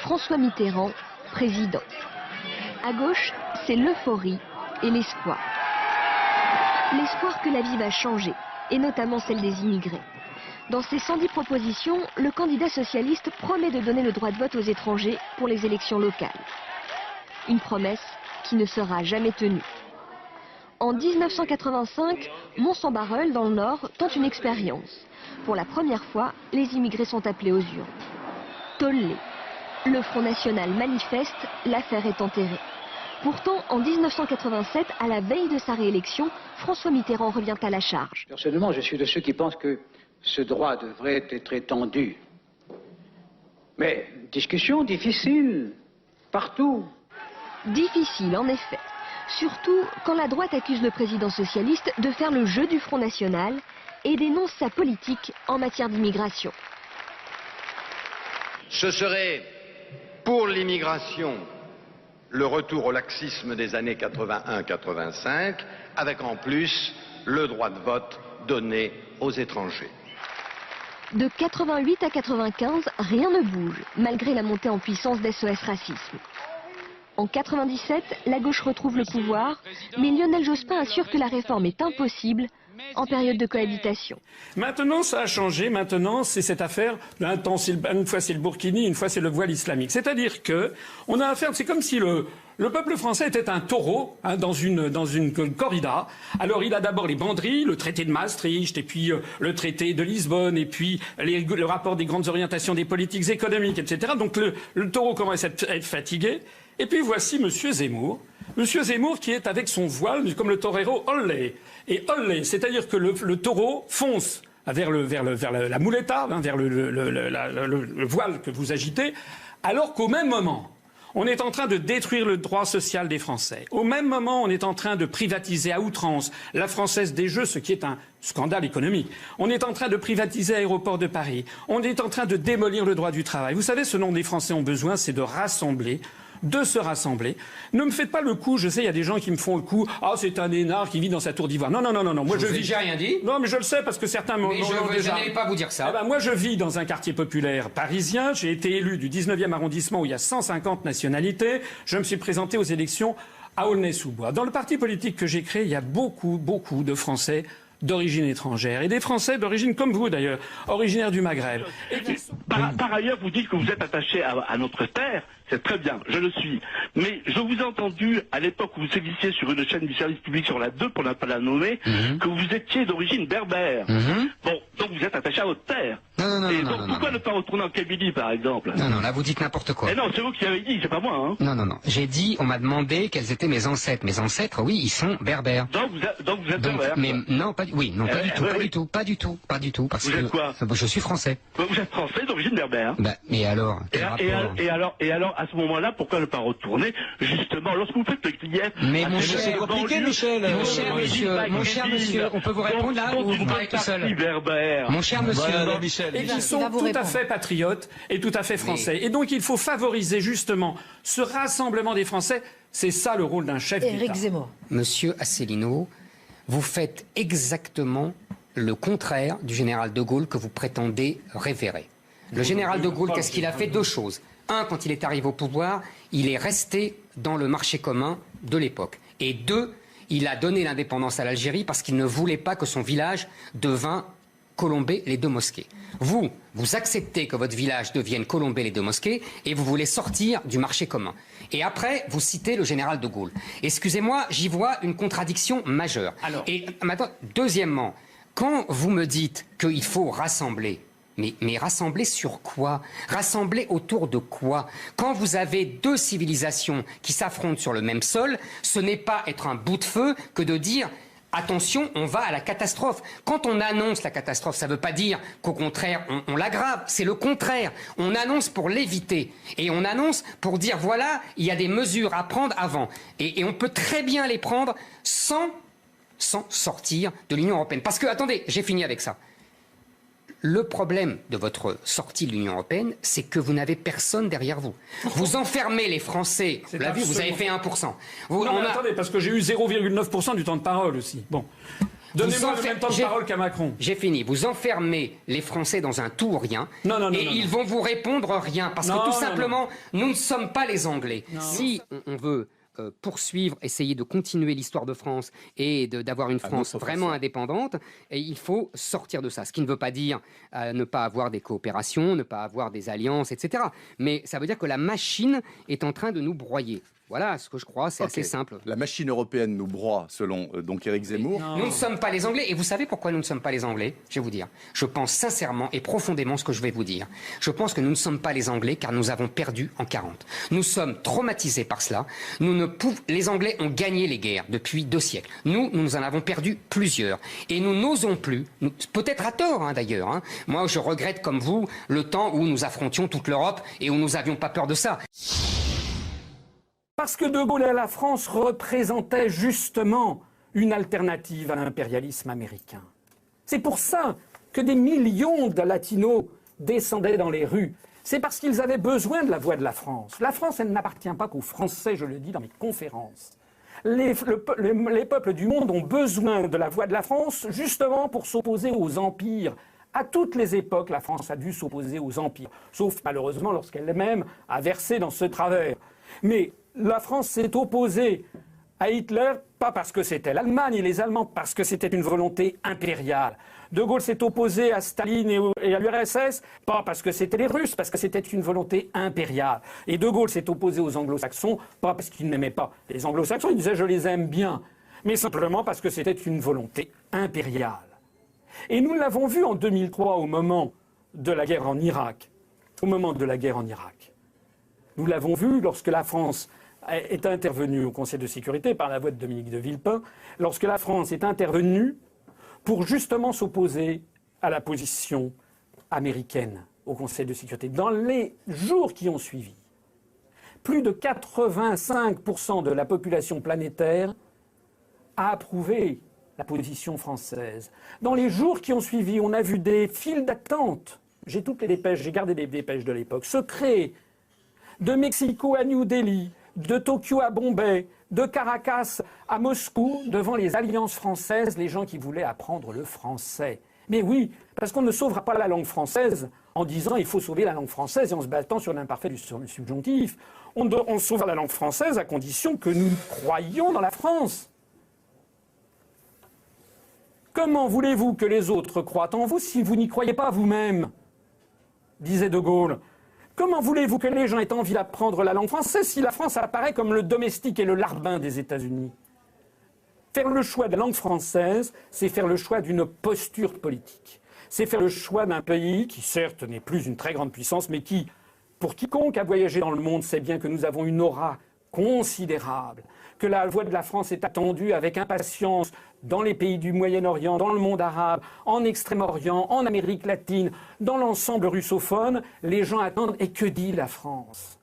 François Mitterrand, président. À gauche, c'est l'euphorie et l'espoir. L'espoir que la vie va changer, et notamment celle des immigrés. Dans ses 110 propositions, le candidat socialiste promet de donner le droit de vote aux étrangers pour les élections locales. Une promesse qui ne sera jamais tenue. En 1985, Mons-en-Barœul, dans le Nord, tente une expérience. Pour la première fois, les immigrés sont appelés aux urnes. Tollé. Le Front National manifeste, l'affaire est enterrée. Pourtant, en 1987, à la veille de sa réélection, François Mitterrand revient à la charge. Personnellement, je suis de ceux qui pensent que ce droit devrait être étendu. Mais discussion difficile, partout. Difficile, en effet. Surtout quand la droite accuse le président socialiste de faire le jeu du Front National et dénonce sa politique en matière d'immigration. Ce serait, pour l'immigration, le retour au laxisme des années 81-85, avec en plus le droit de vote donné aux étrangers. De 88 à 95, rien ne bouge, malgré la montée en puissance d'SOS Racisme. En 97, la gauche retrouve le pouvoir, mais Lionel Jospin assure que la réforme est impossible en période de cohabitation. Maintenant, ça a changé. Maintenant, c'est cette affaire. Une fois, c'est le burkini, une fois, c'est le voile islamique. C'est-à-dire que on a affaire. C'est comme si le peuple français était un taureau dans une corrida. Alors, il a d'abord les banderilles, le traité de Maastricht, et puis le traité de Lisbonne, et puis le rapport des grandes orientations des politiques économiques, etc. Donc, le taureau commence à être fatigué. Et puis, voici Monsieur Zemmour. Monsieur Zemmour qui est avec son voile, comme le torero, olé. Et olé, c'est-à-dire que le taureau fonce vers la muleta, vers le voile que vous agitez, alors qu'au même moment, on est en train de détruire le droit social des Français. Au même moment, on est en train de privatiser à outrance la Française des Jeux, ce qui est un scandale économique. On est en train de privatiser l'aéroport de Paris. On est en train de démolir le droit du travail. Vous savez, ce dont les Français ont besoin, c'est de se rassembler. Ne me faites pas le coup, je sais, il y a des gens qui me font le coup. Ah, c'est un énarque qui vit dans sa tour d'ivoire. Non. Moi, je vis. J'ai rien dit. Non, mais je le sais parce que certains m'ont déjà. Je n'allais pas vous dire ça. Eh ben, moi, je vis dans un quartier populaire parisien. J'ai été élu du 19e arrondissement où il y a 150 nationalités. Je me suis présenté aux élections à Aulnay-sous-Bois. Dans le parti politique que j'ai créé, il y a beaucoup de Français d'origine étrangère et des Français d'origine comme vous d'ailleurs, originaires du Maghreb. Par ailleurs, vous dites que vous êtes attaché à notre terre. C'est très bien, je le suis. Mais je vous ai entendu, à l'époque où vous sévissiez sur une chaîne du service public sur la 2, pour ne pas la nommer, que vous étiez d'origine berbère. Bon, donc vous êtes attaché à votre terre. Non. Pourquoi ne pas retourner en Kabylie, par exemple? Non, là vous dites n'importe quoi. Eh non, c'est vous qui avez dit, c'est pas moi. Hein. Non. J'ai dit, on m'a demandé quels étaient mes ancêtres. Mes ancêtres, oui, ils sont berbères. Donc vous êtes berbère. Mais non, pas du tout, pas du tout. Parce vous êtes quoi? Je suis français. Vous êtes français d'origine berbère. Mais alors et alors, à ce moment-là, pourquoi ne pas retourner, justement, lorsque vous faites le client... Mais mon cher, c'est compliqué, Michel. Mon cher monsieur, on peut vous répondre là ou vous parlez tout seul? Mon cher monsieur, et qui sont tout à fait patriotes et tout à fait français. Et donc il faut favoriser justement ce rassemblement des Français. C'est ça le rôle d'un chef d'État. Éric Zemmour. Monsieur Asselineau, vous faites exactement le contraire du général de Gaulle que vous prétendez révérer. Le général de Gaulle, qu'est-ce qu'il a fait? Deux choses. Un, quand il est arrivé au pouvoir, il est resté dans le marché commun de l'époque. Et deux, il a donné l'indépendance à l'Algérie parce qu'il ne voulait pas que son village devint Colombey les deux mosquées. Vous acceptez que votre village devienne Colombey les deux mosquées et vous voulez sortir du marché commun. Et après, vous citez le général de Gaulle. Excusez-moi, j'y vois une contradiction majeure. Et maintenant, deuxièmement, quand vous me dites qu'il faut rassembler, mais rassembler sur quoi? Rassembler autour de quoi? Quand vous avez deux civilisations qui s'affrontent sur le même sol, ce n'est pas être un bout de feu que de dire attention, on va à la catastrophe. Quand on annonce la catastrophe, ça ne veut pas dire qu'au contraire, on l'aggrave. C'est le contraire. On annonce pour l'éviter. Et on annonce pour dire voilà, il y a des mesures à prendre avant. Et on peut très bien les prendre sans sortir de l'Union européenne. Parce que, attendez, j'ai fini avec ça. Le problème de votre sortie de l'Union européenne, c'est que vous n'avez personne derrière vous. Vous enfermez les Français. Vous l'avez vu, vous avez fait 1%. Attendez, parce que j'ai eu 0,9% du temps de parole aussi. Bon. Donnez-moi le même temps de parole qu'à Macron. J'ai fini. Vous enfermez les Français dans un tout ou rien. Ils vont vous répondre rien. Parce que tout simplement, nous ne sommes pas les Anglais. Si on veut poursuivre, essayer de continuer l'histoire de France et d'avoir une France vraiment indépendante, et il faut sortir de ça. Ce qui ne veut pas dire ne pas avoir des coopérations, ne pas avoir des alliances, etc. Mais ça veut dire que la machine est en train de nous broyer. Voilà ce que je crois, c'est assez simple. La machine européenne nous broie, selon donc Éric Zemmour. Nous ne sommes pas les Anglais. Et vous savez pourquoi nous ne sommes pas les Anglais? Je vais vous dire. Je pense sincèrement et profondément ce que je vais vous dire. Je pense que nous ne sommes pas les Anglais car nous avons perdu en 40. Nous sommes traumatisés par cela. Les Anglais ont gagné les guerres depuis 2 siècles. Nous en avons perdu plusieurs. Et nous n'osons plus, peut-être à tort d'ailleurs. Moi, je regrette comme vous le temps où nous affrontions toute l'Europe et où nous n'avions pas peur de ça. Parce que De Gaulle et la France représentaient justement une alternative à l'impérialisme américain. C'est pour ça que des millions de latinos descendaient dans les rues. C'est parce qu'ils avaient besoin de la voix de la France. La France, elle n'appartient pas qu'aux Français, je le dis dans mes conférences. Les peuples du monde ont besoin de la voix de la France justement pour s'opposer aux empires. À toutes les époques, la France a dû s'opposer aux empires, sauf malheureusement lorsqu'elle-même a versé dans ce travers. Mais la France s'est opposée à Hitler, pas parce que c'était l'Allemagne et les Allemands, parce que c'était une volonté impériale. De Gaulle s'est opposé à Staline et à l'URSS, pas parce que c'était les Russes, parce que c'était une volonté impériale. Et De Gaulle s'est opposé aux Anglo-Saxons, pas parce qu'il n'aimait pas les Anglo-Saxons, il disait « je les aime bien », mais simplement parce que c'était une volonté impériale. Et nous l'avons vu en 2003 au moment de la guerre en Irak. Au moment de la guerre en Irak. Nous l'avons vu lorsque la France est intervenue au Conseil de sécurité par la voix de Dominique de Villepin, lorsque la France est intervenue pour justement s'opposer à la position américaine au Conseil de sécurité. Dans les jours qui ont suivi, plus de 85% de la population planétaire a approuvé la position française. Dans les jours qui ont suivi, on a vu des files d'attente. J'ai toutes les dépêches, j'ai gardé les dépêches de l'époque, se créer de Mexico à New Delhi, de Tokyo à Bombay, de Caracas à Moscou, devant les alliances françaises, les gens qui voulaient apprendre le français. Mais oui, parce qu'on ne sauvera pas la langue française en disant il faut sauver la langue française et en se battant sur l'imparfait du subjonctif. On sauve la langue française à condition que nous croyions dans la France. Comment voulez-vous que les autres croient en vous si vous n'y croyez pas vous-même, disait De Gaulle. Comment voulez-vous que les gens aient envie d'apprendre la langue française si la France apparaît comme le domestique et le larbin des États-Unis? Faire le choix de la langue française, c'est faire le choix d'une posture politique. C'est faire le choix d'un pays qui, certes, n'est plus une très grande puissance, mais qui, pour quiconque a voyagé dans le monde, sait bien que nous avons une aura considérable, que la voix de la France est attendue avec impatience dans les pays du Moyen-Orient, dans le monde arabe, en Extrême-Orient, en Amérique latine, dans l'ensemble russophone. Les gens attendent. Et que dit la France?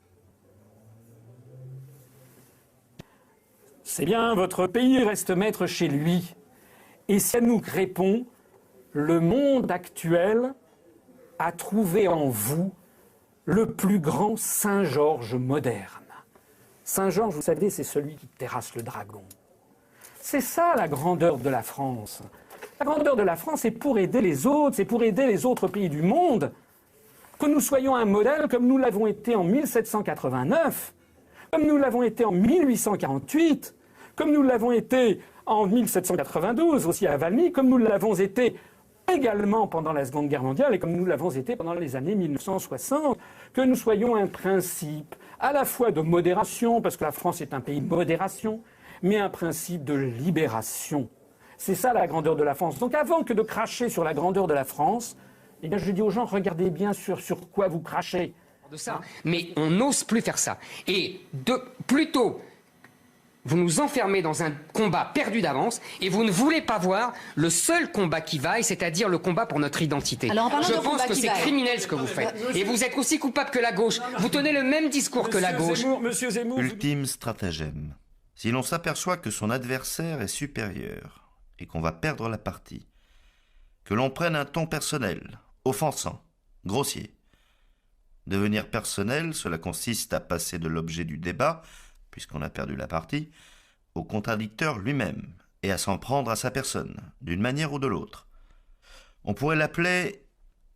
C'est bien, votre pays reste maître chez lui. Et ça nous répond, le monde actuel a trouvé en vous le plus grand Saint-Georges moderne. Saint-Georges, vous savez, c'est celui qui terrasse le dragon. C'est ça la grandeur de la France. La grandeur de la France, c'est pour aider les autres, c'est pour aider les autres pays du monde. Que nous soyons un modèle comme nous l'avons été en 1789, comme nous l'avons été en 1848, comme nous l'avons été en 1792 aussi à Valmy, comme nous l'avons été également pendant la Seconde Guerre mondiale et comme nous l'avons été pendant les années 1960, que nous soyons un principe à la fois de modération, parce que la France est un pays de modération, mais un principe de libération. C'est ça la grandeur de la France. Donc avant que de cracher sur la grandeur de la France, eh bien, je dis aux gens, regardez bien sur quoi vous crachez. De ça. Mais on n'ose plus faire ça. Et plutôt, vous nous enfermez dans un combat perdu d'avance et vous ne voulez pas voir le seul combat qui vaille, c'est-à-dire le combat pour notre identité. Je pense que c'est criminel ce que vous faites. Et vous êtes aussi coupable que la gauche. Vous tenez le même discours que la gauche. Monsieur Zemmour, ultime stratagème. Si l'on s'aperçoit que son adversaire est supérieur et qu'on va perdre la partie, que l'on prenne un ton personnel, offensant, grossier. Devenir personnel, cela consiste à passer de l'objet du débat, puisqu'on a perdu la partie, au contradicteur lui-même, et à s'en prendre à sa personne, d'une manière ou de l'autre. On pourrait l'appeler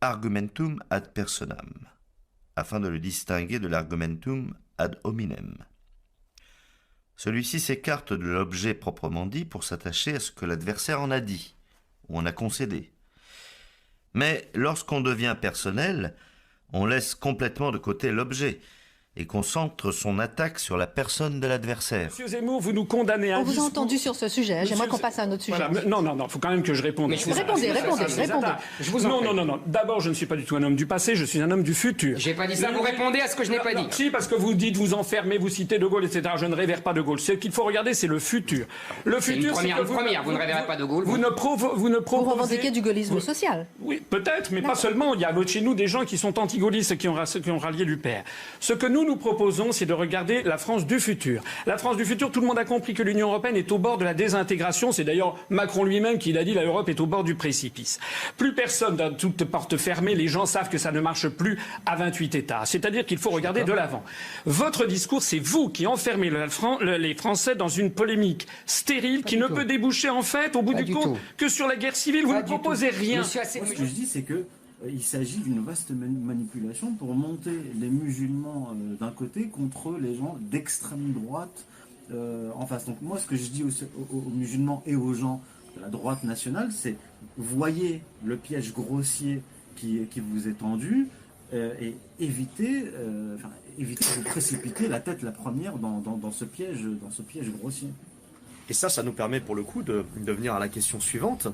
argumentum ad personam, afin de le distinguer de l'argumentum ad hominem. Celui-ci s'écarte de l'objet proprement dit pour s'attacher à ce que l'adversaire en a dit, ou en a concédé. Mais lorsqu'on devient personnel, on laisse complètement de côté l'objet et concentre son attaque sur la personne de l'adversaire. Monsieur Zemmour, vous nous condamnez à un discours... On vous a entendu sur ce sujet. J'aimerais qu'on passe à un autre sujet. Voilà, non, il faut quand même que je réponde. Mais répondez. Non. D'abord, je ne suis pas du tout un homme du passé, je suis un homme du futur. J'ai pas dit ça, vous répondez à ce que je n'ai pas dit. Si, parce que vous dites, vous enfermez, vous citez De Gaulle, etc. Je ne révère pas De Gaulle. Ce qu'il faut regarder, c'est le futur. Le futur, c'est vous ne révérez pas De Gaulle. Vous revendiquez du gaullisme social. Oui, peut-être, mais pas seulement. Il y a chez nous des gens qui sont anti-gaullistes et qui ont rallié l'UPR. Ce que nous nous proposons, c'est de regarder la France du futur. La France du futur, tout le monde a compris que l'Union européenne est au bord de la désintégration. C'est d'ailleurs Macron lui-même qui l'a dit, l'Europe est au bord du précipice. Plus personne dans toute porte fermée, les gens savent que ça ne marche plus à 28 États. C'est-à-dire qu'il faut regarder de l'avant. Votre discours, c'est vous qui enfermez les Français dans une polémique stérile qui ne peut déboucher en fait, au bout du compte, que sur la guerre civile. Vous ne proposez rien. Moi, ce que je dis, c'est que il s'agit d'une vaste manipulation pour monter les musulmans d'un côté contre les gens d'extrême droite en face. Donc moi, ce que je dis aux musulmans et aux gens de la droite nationale, c'est voyez le piège grossier qui vous est tendu et évitez de vous précipiter la tête la première dans ce piège grossier. Et ça nous permet pour le coup de venir à la question suivante.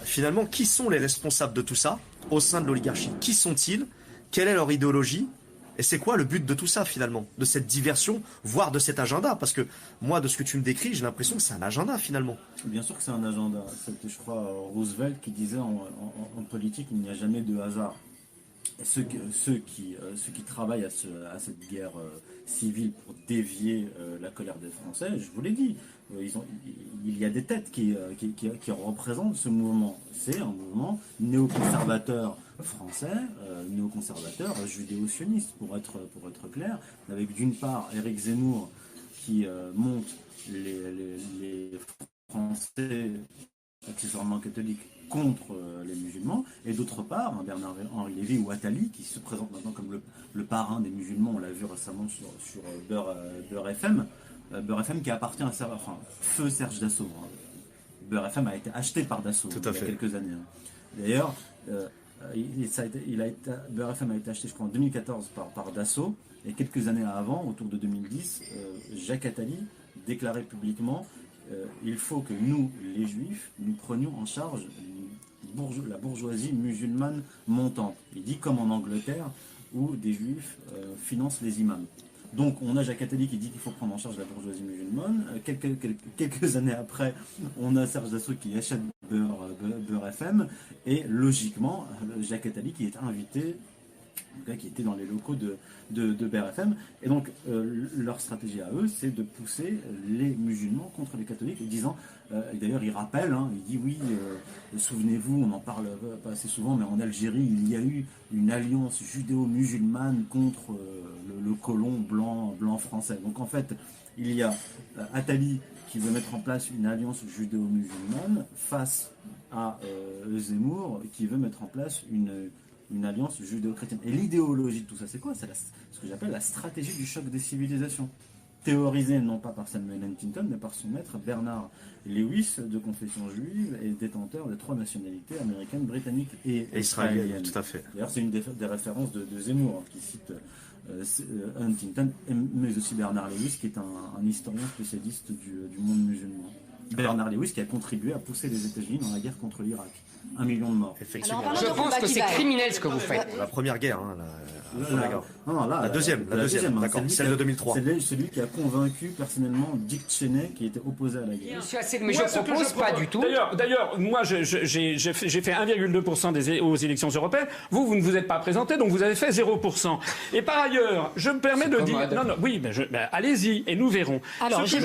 Finalement, qui sont les responsables de tout ça au sein de l'oligarchie? Qui sont-ils? Quelle est leur idéologie? Et c'est quoi le but de tout ça finalement? De cette diversion, voire de cet agenda? Parce que moi, de ce que tu me décris, j'ai l'impression que c'est un agenda finalement. Bien sûr que c'est un agenda. C'était, je crois, Roosevelt qui disait en politique, il n'y a jamais de hasard. Et ceux qui travaillent à cette guerre civile pour dévier la colère des Français, je vous l'ai dit, il y a des têtes qui représentent ce mouvement. C'est un mouvement néoconservateur français, néoconservateur judéo-sioniste, pour être clair, avec d'une part Éric Zemmour qui monte les Français accessoirement catholiques contre les musulmans, et d'autre part Bernard-Henri Lévy ou Attali qui se présente maintenant comme le parrain des musulmans. On l'a vu récemment sur Beurre FM. Beurre FM qui appartient à feu Serge Dassault. Beurre FM a été acheté par Dassault il y a quelques années. D'ailleurs, Beurre FM a été acheté, je crois, en 2014 par Dassault, et quelques années avant, autour de 2010, Jacques Attali déclarait publiquement il faut que nous, les Juifs, nous prenions en charge la bourgeoisie musulmane montante. Il dit comme en Angleterre, où des Juifs financent les imams. Donc on a Jacques Attali qui dit qu'il faut prendre en charge la bourgeoisie musulmane. Quelques années après, on a Serge Dassault qui achète Beurre FM. Et logiquement, Jacques Attali qui est invité, qui était dans les locaux de Beurre FM. Et donc leur stratégie à eux, c'est de pousser les musulmans contre les catholiques, en disant, et d'ailleurs il rappelle, il dit oui, souvenez-vous, on n'en parle pas assez souvent, mais en Algérie il y a eu une alliance judéo-musulmane contre le colon blanc français. Donc en fait, il y a Attali qui veut mettre en place une alliance judéo-musulmane face à Zemmour qui veut mettre en place une alliance judéo-chrétienne. Et l'idéologie de tout ça, c'est quoi? C'est ce que j'appelle la stratégie du choc des civilisations. Théorisée non pas par Samuel Huntington, mais par son maître Bernard Lewis, de confession juive et détenteur de 3 nationalités américaines, britanniques et israéliennes. Tout à fait. D'ailleurs, c'est une des références de Zemmour, qui cite Huntington, mais aussi Bernard Lewis, qui est un historien spécialiste du monde musulman. Bernard Lewis qui a contribué à pousser les États-Unis dans la guerre contre l'Irak. 1 million de morts. Effectivement. Je pense que c'est criminel ce que vous faites. La première guerre, la deuxième, d'accord, celle de 2003. C'est celui qui a convaincu personnellement Dick Cheney qui était opposé à la guerre. Mais je ne propose pas du tout. D'ailleurs, moi j'ai fait 1,2% aux élections européennes. Vous ne vous êtes pas présenté, donc vous avez fait 0%. Et par ailleurs, je me permets de dire... allez-y, et nous verrons. Alors, je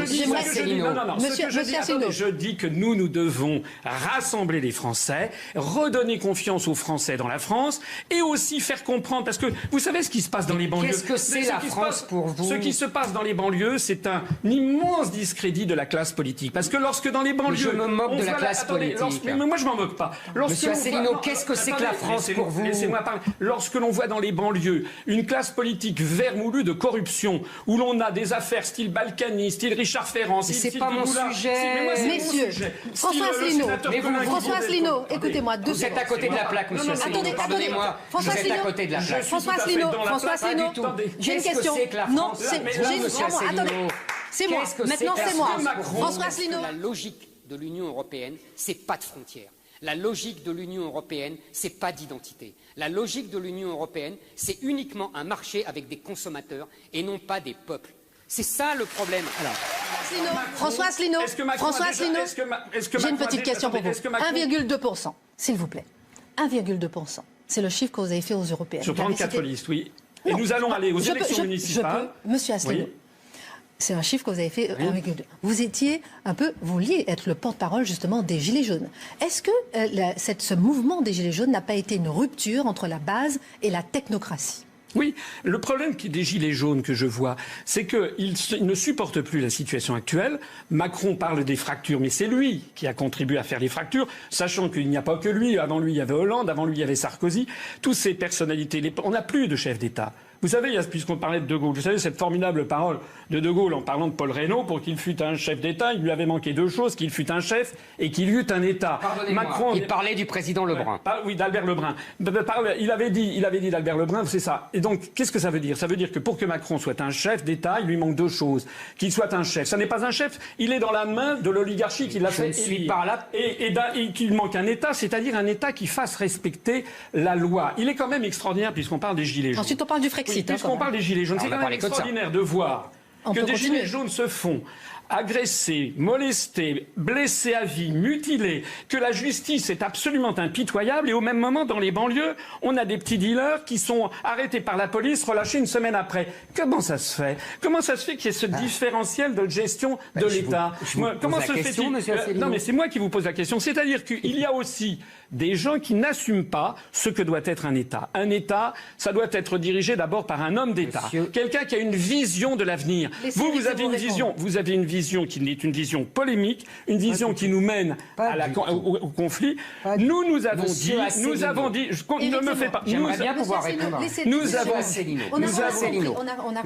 dis que nous devons rassembler les Français, redonner confiance aux Français dans la France, et aussi faire comprendre, parce que vous savez ce qui se passe dans les banlieues. Qu'est-ce que c'est la France pour vous? Ce qui se passe dans les banlieues, c'est un immense discrédit de la classe politique. Parce que lorsque dans les banlieues... Je me moque de la classe politique. Mais moi, je m'en moque pas. Monsieur Asselineau, qu'est-ce que c'est que la France pour vous? Laissez-moi parler. Lorsque l'on voit dans les banlieues une classe politique vermoulue de corruption, où l'on a des affaires style Balkany, style Richard Ferrand, style... C'est pas mon sujet. Messieurs, François Asselineau, écoutez-moi. Vous êtes à côté de la plaque, monsieur Asselineau. Pardonnez-moi, vous êtes à côté de la plaque. François Asselineau, j'ai une question. Non, attendez, c'est moi. Maintenant, c'est moi. François Asselineau. La logique de l'Union européenne, c'est pas de frontières. La logique de l'Union européenne, c'est pas d'identité. La logique de l'Union européenne, c'est uniquement un marché avec des consommateurs et non pas des peuples. C'est ça le problème. Alors, François Asselineau, j'ai une petite question pour vous. 1,2%, s'il vous plaît. 1,2%. C'est le chiffre que vous avez fait aux Européennes. Sur 34 listes, oui. Et nous allons aller aux élections municipales. Monsieur Asselineau. Oui. C'est un chiffre que vous avez fait. Oui. Vous étiez vous vouliez être le porte-parole justement des Gilets jaunes. Est-ce que ce mouvement des Gilets jaunes n'a pas été une rupture entre la base et la technocratie ? Oui, le problème des Gilets jaunes que je vois, c'est qu'ils ne supportent plus la situation actuelle. Macron parle des fractures, mais c'est lui qui a contribué à faire les fractures, sachant qu'il n'y a pas que lui. Avant lui, il y avait Hollande, avant lui, il y avait Sarkozy. Toutes ces personnalités, on n'a plus de chef d'État. Vous savez, puisqu'on parlait de De Gaulle, vous savez cette formidable parole de De Gaulle en parlant de Paul Reynaud, pour qu'il fût un chef d'État, il lui avait manqué deux choses, qu'il fût un chef et qu'il y eût un État. Macron, il parlait du président Lebrun. Oui, d'Albert Lebrun. Il avait dit d'Albert Lebrun, c'est ça. Et donc, qu'est-ce que ça veut dire ? Ça veut dire que pour que Macron soit un chef d'État, il lui manque deux choses. Qu'il soit un chef. Ça n'est pas un chef, il est dans la main de l'oligarchie qui l'a fait élire. Par là. Et qu'il manque un État, c'est-à-dire un État qui fasse respecter la loi. Il est quand même extraordinaire, puisqu'on parle des Gilets jaunes. Ensuite, on parle du Frexit. Oui, puisqu'on parle des Gilets jaunes, c'est quand même extraordinaire de voir que des Gilets jaunes se font agressés, molestés, blessés à vie, mutilés, que la justice est absolument impitoyable et au même moment, dans les banlieues, on a des petits dealers qui sont arrêtés par la police, relâchés une semaine après. Comment ça se fait ? Comment ça se fait qu'il y ait ce différentiel de gestion de l'État ? Comment se fait-il ? Non, mais c'est moi qui vous pose la question. C'est-à-dire qu'il y a aussi des gens qui n'assument pas ce que doit être un État. Un État, ça doit être dirigé d'abord par un homme d'État. Quelqu'un qui a une vision de l'avenir. Vous avez une vision qui est une vision polémique, une vision qui nous mène au conflit. Nous avons dit, ne me fais pas. J'aimerais bien pouvoir répondre. Nous avons Asselineau.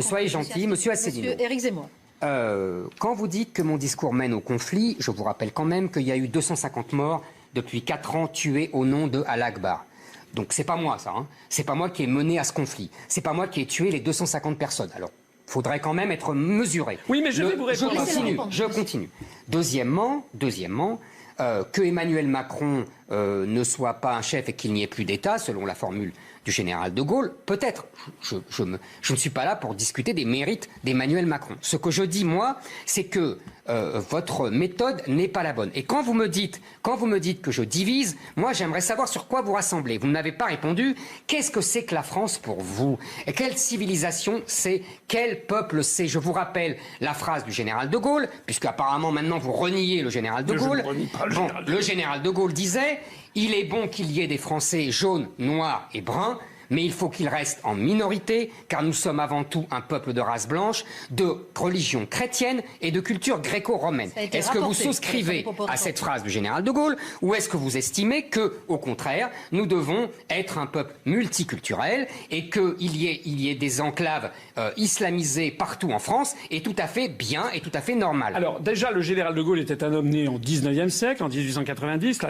Soyez gentil, monsieur Asselineau. Monsieur Éric Zemmour. Quand vous dites que mon discours mène au conflit, je vous rappelle quand même qu'il y a eu 250 morts depuis 4 ans tués au nom de Allah Akbar. Donc c'est pas moi ça, hein. C'est pas moi qui ai mené à ce conflit. C'est pas moi qui ai tué les 250 personnes. Alors, faudrait quand même être mesuré. Oui, mais je vais vous répondre. Je continue. Deuxièmement, que Emmanuel Macron ne soit pas un chef et qu'il n'y ait plus d'État, selon la formule du général de Gaulle, peut-être. Je ne suis pas là pour discuter des mérites d'Emmanuel Macron. Ce que je dis, moi, c'est que votre méthode n'est pas la bonne. Et quand vous me dites que je divise, moi, j'aimerais savoir sur quoi vous rassemblez. Vous ne m'avez pas répondu. Qu'est-ce que c'est que la France pour vous ? Et quelle civilisation c'est ? Quel peuple c'est ? Je vous rappelle la phrase du général de Gaulle, puisque apparemment maintenant vous reniez le général de Gaulle. Le général de Gaulle disait « Il est bon qu'il y ait des Français jaunes, noirs et bruns, mais il faut qu'ils restent en minorité, car nous sommes avant tout un peuple de race blanche, de religion chrétienne et de culture gréco-romaine. » Est-ce que vous souscrivez à cette phrase du général de Gaulle, ou est-ce que vous estimez que, au contraire, nous devons être un peuple multiculturel et qu'il y ait des enclaves islamisées partout en France est tout à fait bien et tout à fait normal? Alors déjà, le général de Gaulle était un homme né en 19e siècle, en 1890.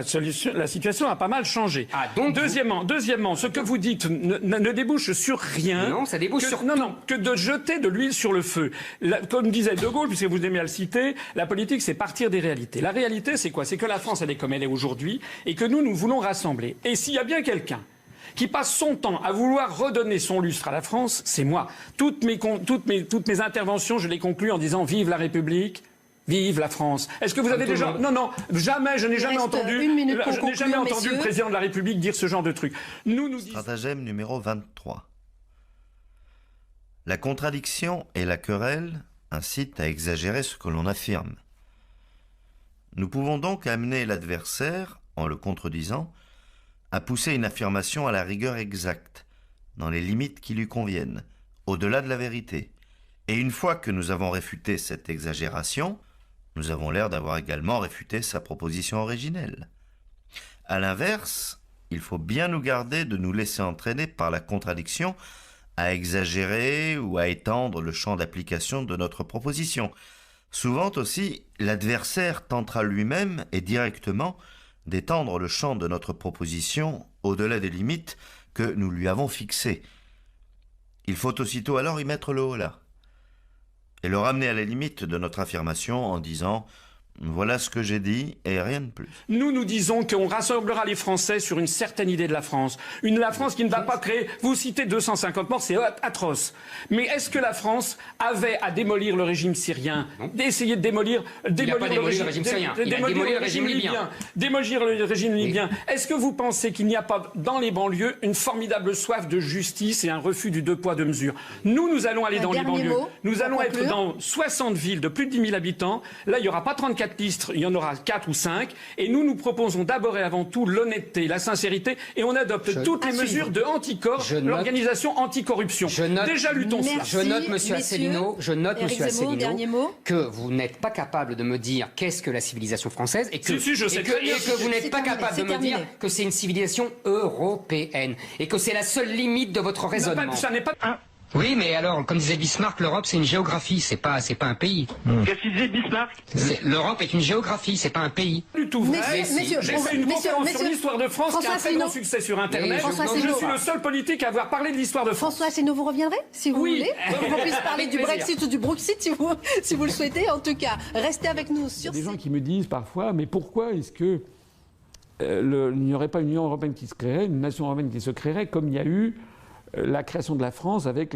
La situation a pas mal changé. Deuxièmement, ce que vous dites ne débouche sur rien. Non, ça débouche sur que de jeter de l'huile sur le feu. Comme disait de Gaulle, puisque vous aimez à le citer, la politique, c'est partir des réalités. La réalité, c'est quoi? C'est que la France, elle est comme elle est aujourd'hui, et que nous voulons rassembler. Et s'il y a bien quelqu'un qui passe son temps à vouloir redonner son lustre à la France, c'est moi. Toutes mes interventions, je les conclue en disant « Vive la République ». Vive la France. Est-ce que vous avez déjà... Non, jamais, je n'ai jamais entendu le président de la République dire ce genre de truc. Stratagème numéro 23. La contradiction et la querelle incitent à exagérer ce que l'on affirme. Nous pouvons donc amener l'adversaire, en le contredisant, à pousser une affirmation à la rigueur exacte, dans les limites qui lui conviennent, au-delà de la vérité. Et une fois que nous avons réfuté cette exagération, nous avons l'air d'avoir également réfuté sa proposition originelle. À l'inverse, il faut bien nous garder de nous laisser entraîner par la contradiction à exagérer ou à étendre le champ d'application de notre proposition. Souvent aussi, l'adversaire tentera lui-même et directement d'étendre le champ de notre proposition au-delà des limites que nous lui avons fixées. Il faut aussitôt alors y mettre le holà et le ramener à la limite de notre affirmation en disant Voilà ce que j'ai dit et rien de plus. Nous disons qu'on rassemblera les Français sur une certaine idée de la France. La France qui ne va pas créer... Vous citez 250 morts, c'est atroce. Mais est-ce que la France avait à démolir le régime syrien, d'essayer de démolir le régime syrien, démolir le régime libyen, démolir le régime libyen? Est-ce que vous pensez qu'il n'y a pas dans les banlieues une formidable soif de justice et un refus du 2 poids 2 mesures? Nous allons aller dans les banlieues. Nous allons être dans 60 villes de plus de 10 000 habitants. Là, il n'y aura pas 34 listes, il y en aura 4 ou 5. Et nous proposons d'abord et avant tout l'honnêteté, la sincérité, et on adopte toutes les mesures de anticorps, l'organisation anticorruption. Déjà, luttons cela. Je note, monsieur Asselineau, que vous n'êtes pas capable de me dire qu'est-ce que la civilisation française et que, que vous n'êtes pas capable de me dire que c'est une civilisation européenne et que c'est la seule limite de votre raisonnement. Ça n'est pas... Oui, mais alors, comme disait Bismarck, l'Europe c'est une géographie, c'est pas un pays. Qu'est-ce qu'il disait Bismarck? L'Europe est une géographie, c'est pas un pays. Du tout vrai. J'ai fait une conférence sur l'histoire de France qui a un très grand succès sur Internet. Je suis le seul politique à avoir parlé de l'histoire de France. François Asselineau, vous reviendrez, si vous voulez, pour qu'on puisse parler du Brexit ou du Bruxit, si vous le souhaitez. En tout cas, restez avec nous sur... Il y a des gens qui me disent parfois, mais pourquoi est-ce que il n'y aurait pas une Union européenne qui se créerait, une nation européenne qui se créerait, comme il y a eu la création de la France avec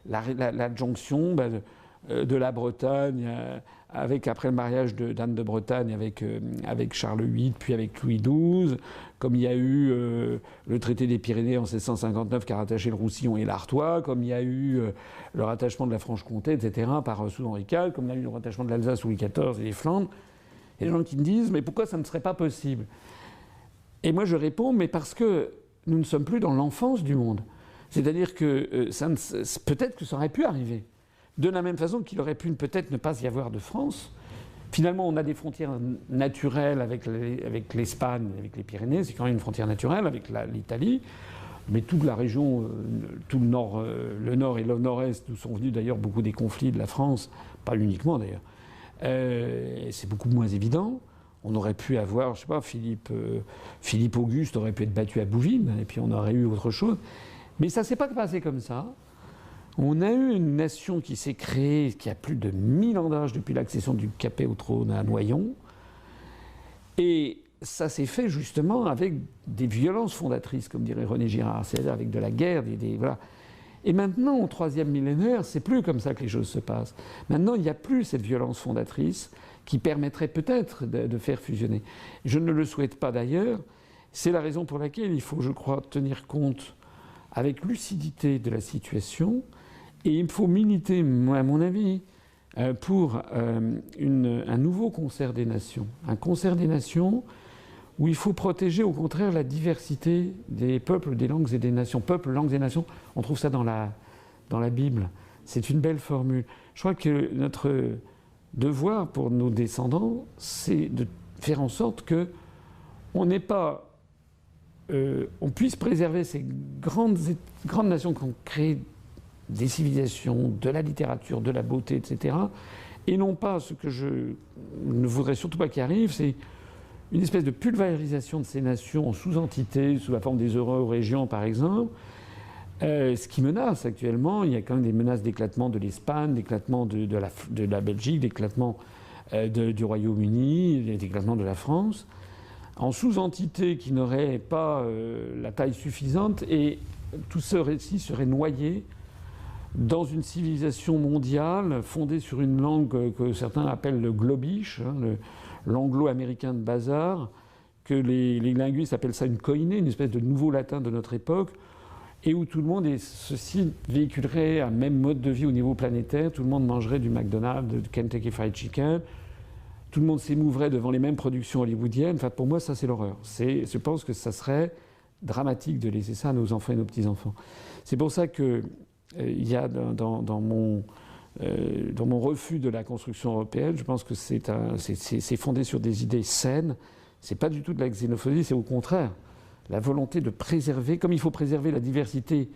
l'adjonction de la Bretagne, après le mariage d'Anne de Bretagne avec Charles VIII, puis avec Louis XII, comme il y a eu le traité des Pyrénées en 1659 qui a rattaché le Roussillon et l'Artois, comme il y a eu le rattachement de la Franche-Comté, etc., sous Henri IV, comme il y a eu le rattachement de l'Alsace sous Louis XIV et les Flandres. Il y a des gens qui me disent « mais pourquoi ça ne serait pas possible ?» Et moi je réponds « mais parce que nous ne sommes plus dans l'enfance du monde ». C'est-à-dire que peut-être que ça aurait pu arriver. De la même façon qu'il aurait pu peut-être ne pas y avoir de France. Finalement, on a des frontières naturelles avec l'Espagne, avec les Pyrénées. C'est quand même une frontière naturelle avec l'Italie. Mais toute la région, tout le nord et le nord-est, d'où sont venus d'ailleurs beaucoup des conflits de la France, pas uniquement d'ailleurs, c'est beaucoup moins évident. On aurait pu avoir, je sais pas, Philippe Auguste aurait pu être battu à Bouvines, et puis on aurait eu autre chose. Mais ça ne s'est pas passé comme ça. On a eu une nation qui s'est créée, qui a plus de 1000 ans d'âge depuis l'accession du Capet au trône à Noyon. Et ça s'est fait justement avec des violences fondatrices, comme dirait René Girard, c'est-à-dire avec de la guerre, voilà. Et maintenant, au 3e millénaire, c'est plus comme ça que les choses se passent. Maintenant, il n'y a plus cette violence fondatrice qui permettrait peut-être de faire fusionner. Je ne le souhaite pas d'ailleurs. C'est la raison pour laquelle il faut, je crois, tenir compte avec lucidité de la situation, et il faut militer, à mon avis, pour un nouveau concert des nations. Un concert des nations où il faut protéger au contraire la diversité des peuples, des langues et des nations. Peuples, langues et nations, on trouve ça dans la Bible. C'est une belle formule. Je crois que notre devoir pour nos descendants, c'est de faire en sorte qu'on n'ait pas... on puisse préserver ces grandes nations qui ont créé des civilisations, de la littérature, de la beauté, etc. Et non pas ce que je ne voudrais surtout pas qu'il arrive, c'est une espèce de pulvérisation de ces nations en sous-entités, sous la forme des euro-régions par exemple. Ce qui menace actuellement, il y a quand même des menaces d'éclatement de l'Espagne, d'éclatement de la Belgique, d'éclatement du Royaume-Uni, d'éclatement de la France, en sous-entités qui n'auraient pas la taille suffisante, et tout ce récit serait noyé dans une civilisation mondiale fondée sur une langue que certains appellent le globish, l'anglo-américain de bazar, que les linguistes appellent ça une koiné, une espèce de nouveau latin de notre époque, et où tout le monde, et ceci véhiculerait un même mode de vie au niveau planétaire, tout le monde mangerait du McDonald's, du Kentucky Fried Chicken, tout le monde s'émouverait devant les mêmes productions hollywoodiennes. Enfin, pour moi, ça, c'est l'horreur. Je pense que ça serait dramatique de laisser ça à nos enfants et nos petits-enfants. C'est pour ça que il y a dans mon refus de la construction européenne, je pense que c'est fondé sur des idées saines. C'est pas du tout de la xénophobie, c'est au contraire la volonté de préserver, comme il faut préserver la diversité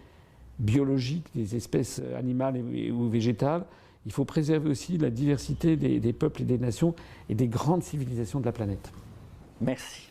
biologique des espèces animales ou végétales, il faut préserver aussi la diversité des peuples et des nations et des grandes civilisations de la planète. Merci.